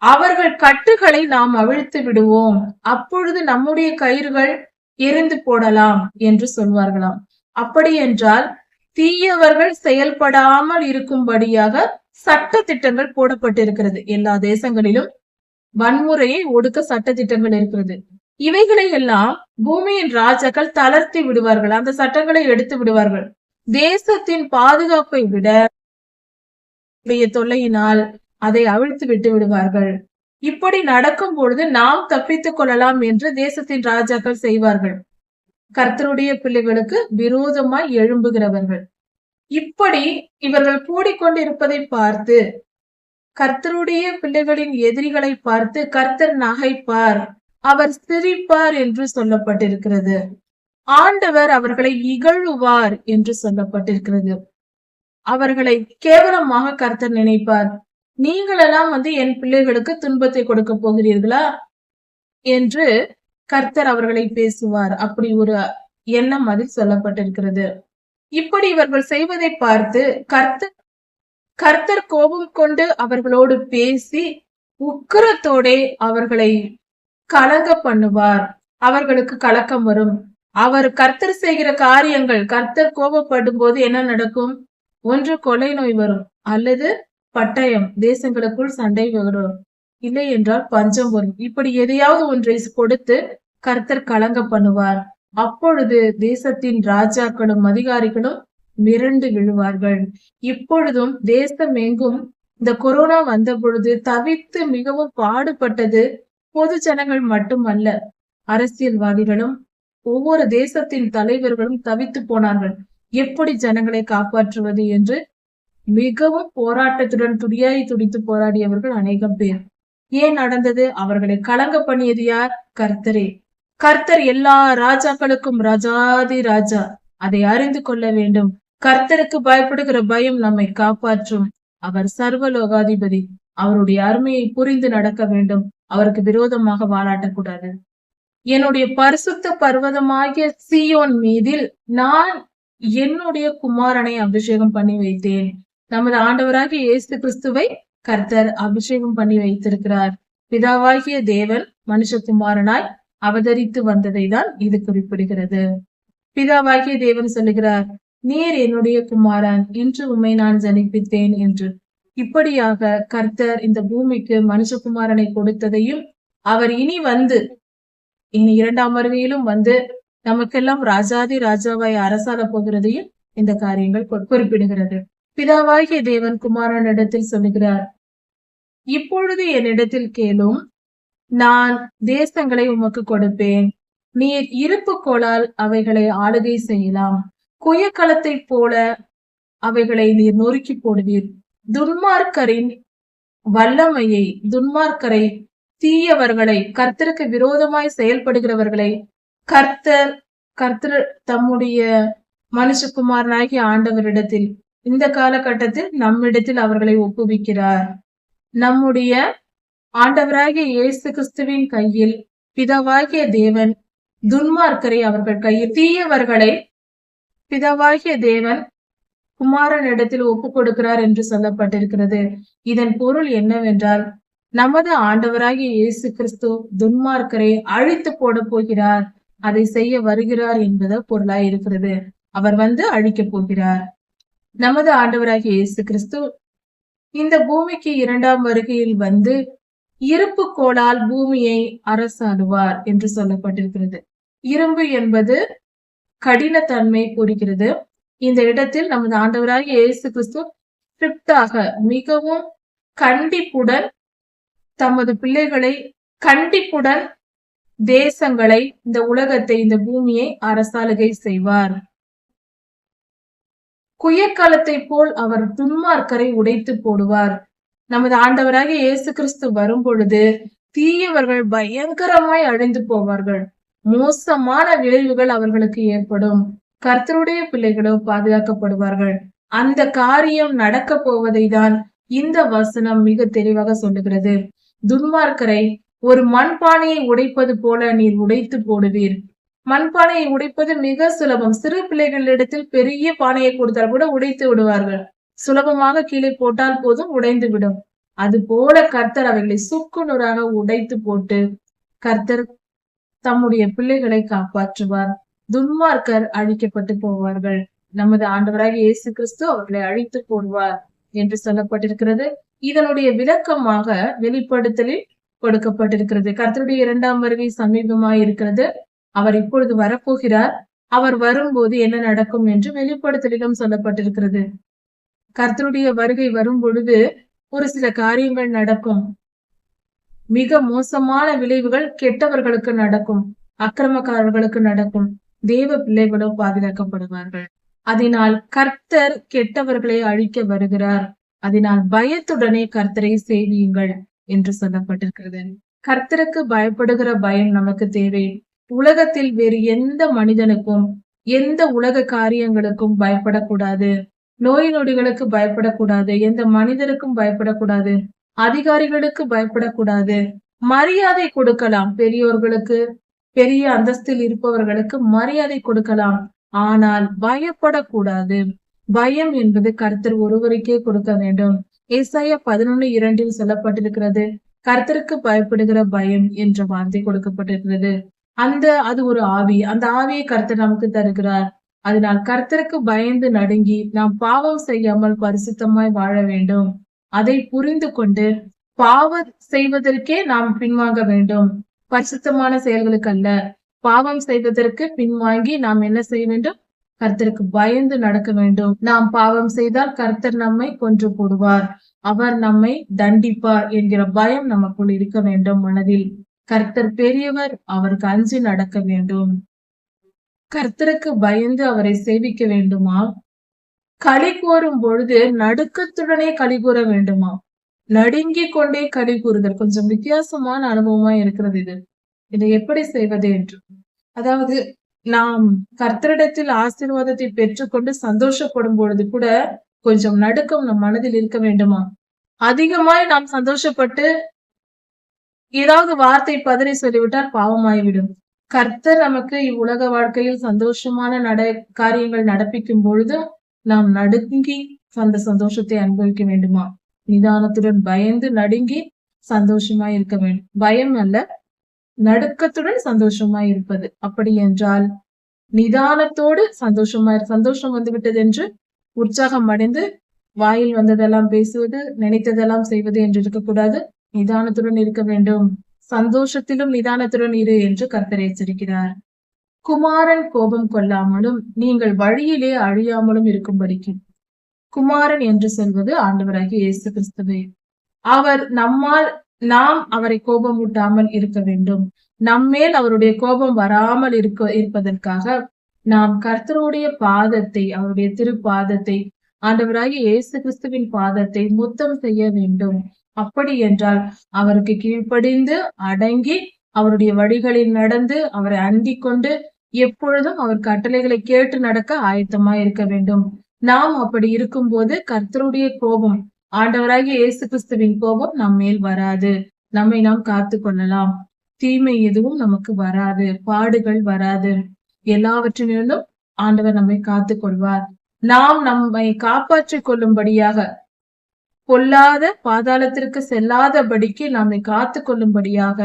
அவர்கள் கட்டுகளை நாம் அவிழ்த்து விடுவோம், அப்பொழுது நம்முடைய கயிறுகள் எரிந்து போடலாம் என்று சொல்வார்களாம். அப்படி என்றால் தீயவர்கள் செயல்படாமல் இருக்கும்படியாக சட்ட திட்டங்கள் போடப்பட்டிருக்கிறது. எல்லா தேசங்களிலும் வன்முறையை ஒடுக்க சட்ட திட்டங்கள் இருக்கிறது. இவைகளை எல்லாம் பூமியின் ராஜாக்கள் தளர்த்தி விடுவார்கள். அந்த சட்டங்களை எடுத்து விடுவார்கள். தேசத்தின் பாதுகாப்பை விட தொல்லையினால் அதை அவிழ்த்து விட்டு விடுவார்கள். இப்படி நடக்கும் பொழுது நாம் தப்பித்துக் கொள்ளலாம் என்று தேசத்தின் ராஜாக்கள் செய்வார்கள். கர்த்தருடைய பிள்ளைகளுக்கு விரோதமாய் எழும்புகிறவர்கள். இப்படி இவர்கள் கூடிக்கொண்டிருப்பதை பார்த்து கர்த்தருடைய பிள்ளைகளின் எதிரிகளை பார்த்து கர்த்தர் நகைப்பார், அவர் சிரிப்பார் என்று சொல்லப்பட்டிருக்கிறது. ஆண்டவர் அவர்களை இகழுவார் என்று சொல்லப்பட்டிருக்கிறது. அவர்களை கேவலமாக கர்த்தர் நினைப்பார். நீங்களெல்லாம் என் பிள்ளைகளுக்கு துன்பத்தை கொடுக்க போகிறீர்களா என்று கர்த்தர் அவர்களை பேசுவார். அப்படி ஒரு எண்ணம் அதில் சொல்லப்பட்டிருக்கிறது. இப்படி இவர்கள் செய்வதை பார்த்து கர்த்தர் கோபம் கொண்டு அவர்களோடு பேசி உக்கிரத்தோடே அவர்களை கலங்க பண்ணுவார். அவர்களுக்கு கலக்கம் வரும். கர்த்தர் செய்கிற காரியங்கள், கர்த்தர் கோபப்படும் போது என்ன நடக்கும்? ஒன்று கொலை நோய் வரும், அல்லது பட்டயம், தேசங்களுக்குள் சண்டை வரும், இல்லை என்றால் பஞ்சம் வரும். இப்படி எதையாவது ஒன்றை கொடுத்து கர்த்தர் கலங்க பண்ணுவார். அப்பொழுது தேசத்தின் ராஜாக்களும் அதிகாரிகளும் மிரண்டு விழுவார்கள். இப்பொழுதும் தேசம் எங்கும் இந்த கொரோனா வந்த பொழுது தவித்து மிகவும் பாடுபட்டது பொது ஜனங்கள் மட்டுமல்ல, அரசியல்வாதிகளும் ஒவ்வொரு தேசத்தின் தலைவர்களும் தவித்து போனார்கள். எப்படி ஜனங்களை காப்பாற்றுவது என்று மிகவும் போராட்டத்துடன் துடியாய் துடித்து போராடியவர்கள் அநேகம் பேர். ஏன் நடந்தது? அவர்களை கலங்க பண்ணியது யார்? கர்த்தரே. கர்த்தர் எல்லா ராஜாக்களுக்கும் ராஜாதி ராஜா. அதை அறிந்து கொள்ள வேண்டும். கர்த்தருக்கு பயப்படுகிற பயம் நம்மை காப்பாற்றும். அவர் சர்வலோகாதிபதி. அவருடைய அருமையை புரிந்து நடக்க வேண்டும். அவருக்கு விரோதமாக வாலாட்டக்கூடாது. என்னுடைய பரிசுத்த பர்வதமாகிய சீயோன் மீதில் நான் என்னுடைய குமாரனை அபிஷேகம் பண்ணி வைத்தேன். நமது ஆண்டவராகிய இயேசு கிறிஸ்துவை கர்த்தர் அபிஷேகம் பண்ணி வைத்திருக்கிறார். பிதாவாகிய தேவன் மனுஷகுமாரனாய் அவதரித்து வந்ததை தான் இது குறிப்பிடுகிறது. பிதாவாகிய தேவன் சொல்லுகிறார், நீர் என்னுடைய குமாரன், இன்று உம்மை நான் ஜனிப்பித்தேன் என்று. இப்படியாக கர்த்தர் இந்த பூமிக்கு மனுஷகுமாரனை கொடுத்ததையும், அவர் இனி இரண்டாம் வருகையிலும் நமக்கெல்லாம் ராஜாதி ராஜாவாய் அரசாள போகிறதையும் இந்த காரியங்கள் குறிப்பிடுகிறது. பிதாவாகிய தேவன் குமாரனிடத்தில் சொல்லுகிறார், இப்பொழுது என்னிடத்தில் கேளும், நான் தேசங்களை உமக்கு கொடுப்பேன். நீர் இருப்பு கோலால் அவைகளை ஆளுகை செய்யலாம். குயக்களத்தை போல அவைகளை நீர் நொறுக்கி போடுவீர். துன்மார்க்கரின் வல்லமையை, தீயவர்களை, கர்த்தருக்கு விரோதமாய் செயல்படுகிறவர்களை கர்த்தர் தம்முடைய மனுஷகுமாரனாகிய ஆண்டவரிடத்தில் இந்த காலகட்டத்தில் நம்மிடத்தில் அவர்களை ஒப்புவிக்கிறார். நம்முடைய ஆண்டவராகிய இயேசு கிறிஸ்துவின் கையில் பிதாவாகிய தேவன் துன்மார்க்கரை அவர்கள் கையில், தீயவர்களை பிதாவாகிய தேவன் குமாரனிடத்தில் ஒப்பு கொடுக்கிறார் என்று சொல்லப்பட்டிருக்கிறது. இதன் பொருள் என்னவென்றால், நமது ஆண்டவராகிய இயேசு கிறிஸ்து துன்மார்க்கரை அழித்து போட போகிறார், அதை செய்ய வருகிறார் என்பது பொருளாய் இருக்கிறது. அவர் வந்து அழிக்கப் போகிறார். நமது ஆண்டவராகிய இயேசு கிறிஸ்து இந்த பூமிக்கு 2ஆம் வருகையில் வந்து இருப்பு கோலால் பூமியை அரசாடுவார் என்று சொல்லப்பட்டிருக்கிறது. இரும்பு என்பது கடினத்தன்மை கூறுகிறது. இந்த இடத்தில் நமது ஆண்டவராகிய இயேசு கிறிஸ்து ஸ்ட்ரிக்டாக, மிகவும் கண்டிப்புடன் தமது பிள்ளைகளை கண்டிப்புடன் தேசங்களை, இந்த உலகத்தை, இந்த பூமியை அரசாளுகை செய்வார். குயக்காலத்தை போல் அவர் துன்மார்க்கரை உடைத்து போடுவார். நமது ஆண்டவராகிய இயேசு கிறிஸ்து வரும் பொழுது தீயவர்கள் பயங்கரமாய் அழிந்து போவார்கள். மோசமான விளைவுகள் அவர்களுக்கு ஏற்படும். கர்த்தருடைய பிள்ளைகளோ பாதுகாக்கப்படுவார்கள். அந்த காரியம் நடக்க போவதை தான் இந்த வசனம் மிக தெளிவாக சொல்லுகிறது. துன்மார்க்கரை ஒரு மண்பானையை உடைப்பது போல நீர் உடைத்து போடுவீர். மண்பானையை உடைப்பது மிக சுலபம். சிறு பிள்ளைகளிடத்தில் பெரிய பானையை கொடுத்தால் கூட உடைத்து விடுவார்கள். சுலபமாக கீழே போட்டால் போதும், உடைந்து விடும். அது போல கர்த்தர் அவைகளை சுக்குநூறாக உடைத்து போட்டு கர்த்தர் தம்முடைய பிள்ளைகளை காப்பாற்றுவார். துன்மார்க்கர் அழிக்கப்பட்டு போவார்கள். நமது ஆண்டவராகிய இயேசு கிறிஸ்து அவர்களை அழித்து போடுவார் என்று சொல்லப்பட்டிருக்கிறது. இதனுடைய விளக்கமாக வெளிப்படுத்தலில் கொடுக்கப்பட்டிருக்கிறது. கர்த்தருடைய 2ஆம் வருகை சமீபமாய் இருக்கிறது. அவர் இப்பொழுது வரப்போகிறார். அவர் வரும்போது என்ன நடக்கும் என்று வெளிப்படுத்தலிலும் சொல்லப்பட்டிருக்கிறது. கர்த்தருடைய வருகை வரும் பொழுது ஒரு சில காரியங்கள் நடக்கும். மிக மோசமான விளைவுகள் கெட்டவர்களுக்கு நடக்கும், அக்கிரமக்காரர்களுக்கு நடக்கும். தேவ பிள்ளைகளோ பாதுகாக்கப்படுவார்கள். அதனால் கர்த்தர் கெட்டவர்களை அழிக்க வருகிறார். அதனால் பயத்துடனே கர்த்தரை சேவியுங்கள் என்று சொல்லப்பட்டிருக்கிறது. கர்த்தருக்கு பயப்படுகிற பயம் நமக்கு தேவை. உலகத்தில் வேறு எந்த மனிதனுக்கும், எந்த உலக காரியங்களுக்கும் பயப்படக்கூடாது. நோய் நொடிகளுக்கு பயப்படக்கூடாது. எந்த மனிதருக்கும் பயப்படக்கூடாது. அதிகாரிகளுக்கு பயப்படக்கூடாது. மரியாதை கொடுக்கலாம். பெரியோர்களுக்கு, பெரிய அந்தஸ்தில் இருப்பவர்களுக்கு மரியாதை கொடுக்கலாம். ஆனால் பயப்படக்கூடாது. பயம் என்பது கர்த்தர் ஒருவருக்கே கொடுக்க வேண்டும். ஏசாயா 11:2 சொல்லப்பட்டிருக்கிறது, கர்த்தருக்கு பயப்படுகிற பயம் என்ற வார்த்தை கொடுக்கப்பட்டிருக்கிறது. அது ஒரு ஆவி. அந்த ஆவியை கர்த்தர் நமக்கு தருகிறார். அதனால் கர்த்தருக்கு பயந்து நடுங்கி நாம் பாவம் செய்யாமல் பரிசுத்தமாய் வாழ வேண்டும். அதை புரிந்து கொண்டு பாவம் செய்வதற்கே நாம் பின்வாங்க வேண்டும். பரிசுத்தமான செயல்களுக்கு அல்ல. பாவம் செய்வதற்கு பின்வாங்கி நாம் என்ன செய்ய வேண்டும்? கர்த்தருக்கு பயந்து நடக்க வேண்டும். நாம் பாவம் செய்தால் கர்த்தர் நம்மை கொன்று போடுவார், அவர் நம்மை தண்டிப்பார் என்கிற பயம் நமக்குள் இருக்க வேண்டும் மனதில். கர்த்தர் பெரியவர், அவருக்கு அஞ்சி நடக்க வேண்டும். கர்த்தருக்கு பயந்து அவரை சேவிக்க வேண்டுமா? களி கூறும் பொழுது நடுக்கத்துடனே களி கூற வேண்டுமா? நடுங்கிக் கொண்டே களி கூறுதல் கொஞ்சம் வித்தியாசமான அனுபவமா இருக்கிறது. இதை எப்படி செய்வது என்று, அதாவது நாம் கர்த்தரிடத்தில் ஆசீர்வாதத்தை பெற்றுக்கொண்டு சந்தோஷப்படும் பொழுது கூட கொஞ்சம் நடுக்கம் நம் மனதில் இருக்க வேண்டுமா? அதிகமாய் நாம் சந்தோஷப்பட்டு ஏதாவது வார்த்தை பதறி சொல்லிவிட்டால் பாவமாய்விடும். கர்த்தர் நமக்கு இவ்வுலக வாழ்க்கையில் சந்தோஷமான காரியங்கள் நடப்பிக்கும் பொழுது நாம் நடுங்கி அந்த சந்தோஷத்தை அனுபவிக்க வேண்டுமா? நிதானத்துடன் பயந்து நடுங்கி சந்தோஷமாய் இருக்க வேண்டும். பயம் அல்ல, நடுக்கத்துடன் சந்தோஷமாய் இருப்பது. அப்படி என்றால் நிதானத்தோடு சந்தோஷம் வந்து விட்டது என்று உற்சாகம் அடைந்து வாயில் வந்ததெல்லாம் பேசுவது, நினைத்ததெல்லாம் செய்வது என்று இருக்கக்கூடாது. நிதானத்துடன் இருக்க வேண்டும். சந்தோஷத்திலும் நிதானத்துடன் இரு என்று கர்த்தர் எச்சரிக்கிறார். குமாரன் கோபம் கொள்ளாமலும் நீங்கள் வழியிலே அழியாமலும் இருக்கும்படிக்கு. குமாரன் என்று சொல்வது ஆண்டவராகிய இயேசு கிறிஸ்துவே. அவர் நாம் அவரை கோபமூட்டாமல் இருக்க வேண்டும். நம்மேல் அவருடைய கோபம் வராமல் இருப்பதற்காக நாம் கர்த்தருடைய பாதத்தை, அவருடைய திருப்பாதத்தை, ஆண்டவராகிய இயேசு கிறிஸ்துவின் பாதத்தை முத்தம் செய்ய வேண்டும். அப்படி என்றால் அவருக்கு கீழ்ப்படிந்து அடங்கி அவருடைய வழிகளில் நடந்து அவரை அண்டிக் கொண்டு எப்பொழுதும் அவர் கட்டளைகளை கேட்டு நடக்க ஆயத்தமாய் இருக்க வேண்டும். நாம் அப்படி இருக்கும்போது கர்த்தருடைய கோபம், ஆண்டவராகிய இயேசு கிறிஸ்துவின் கோபம் நம் மேல் வராது. நம்மை நாம் காத்து கொள்ளலாம். தீமை எதுவும் நமக்கு வராது, பாடுகள் வராது. எல்லாவற்றிலிருந்தும் ஆண்டவர் நம்மை காத்து கொள்வார். நாம் நம்மை காப்பாற்றிக் கொள்ளும்படியாக பொல்லாத பாதாளத்திற்கு செல்லாதபடிக்கு நம்மை காத்து கொள்ளும்படியாக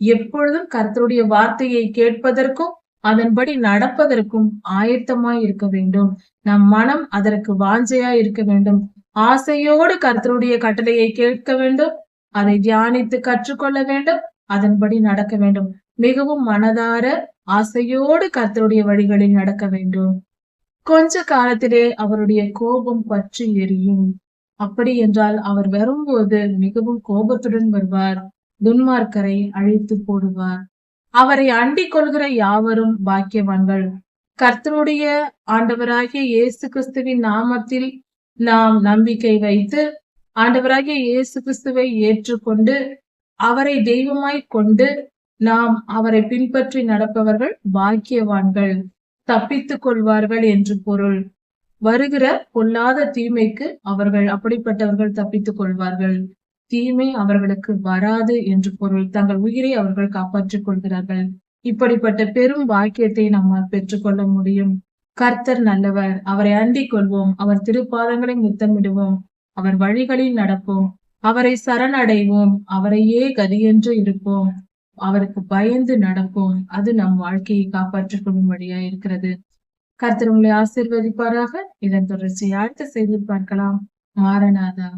எப்பொழுதும் கர்த்தருடைய வார்த்தையை கேட்பதற்கும் அதன்படி நடப்பதற்கும் ஆயத்தமாய் இருக்க வேண்டும். நம் மனம் அதற்கு வாஞ்சையாய் இருக்க வேண்டும். ஆசையோடு கர்த்தருடைய கட்டளையை கேட்க வேண்டும். அதை தியானித்து கற்றுக்கொள்ள வேண்டும். அதன்படி நடக்க வேண்டும். மிகவும் மனதார ஆசையோடு கர்த்தருடைய வழிகளில் நடக்க வேண்டும். கொஞ்ச காலத்திலே அவருடைய கோபம் பற்றி எரியும். அப்படி என்றால் அவர் வரும்போது மிகவும் கோபத்துடன் வருவார். துன்மார்க்கரை அழித்து போடுவார். அவரை அண்டிக் கொள்கிற யாவரும் பாக்கியவான்கள். கர்த்தருடைய ஆண்டவராகிய இயேசு கிறிஸ்துவின் நாமத்தில் நாம் நம்பிக்கை வைத்து ஆண்டவராகிய இயேசு கிறிஸ்துவை ஏற்றுக்கொண்டு அவரை தெய்வமாய் கொண்டு நாம் அவரை பின்பற்றி நடப்பவர்கள் பாக்கியவான்கள், தப்பித்துக் கொள்வார்கள் என்று பொருள். வருகிற பொல்லாத தீமைக்கு அப்படிப்பட்டவர்கள் தப்பித்துக் கொள்வார்கள். தீமை அவர்களுக்கு வராது என்று பொருள். தங்கள் உயிரை அவர்கள் காப்பாற்றிக் கொள்கிறார்கள். இப்படிப்பட்ட பெரும் பாக்கியத்தை நம்மால் பெற்றுக்கொள்ள முடியும். கர்த்தர் நல்லவர். அவரை அண்டிக் கொள்வோம். அவர் திருப்பாதங்களை முத்தமிடுவோம். அவர் வழிகளில் நடப்போம். அவரை சரணடைவோம். அவரையே கதியென்று இருப்போம். அவருக்கு பயந்து நடப்போம். அது நம் வாழ்க்கையை காப்பாற்றிக் கொள்ளும்படியா இருக்கிறது. கர்த்தர் உங்களை ஆசீர்வதிப்பாராக. இதன் தொடர்ச்சியை அடுத்த செய்தியில் பார்க்கலாம். மாரநாதா.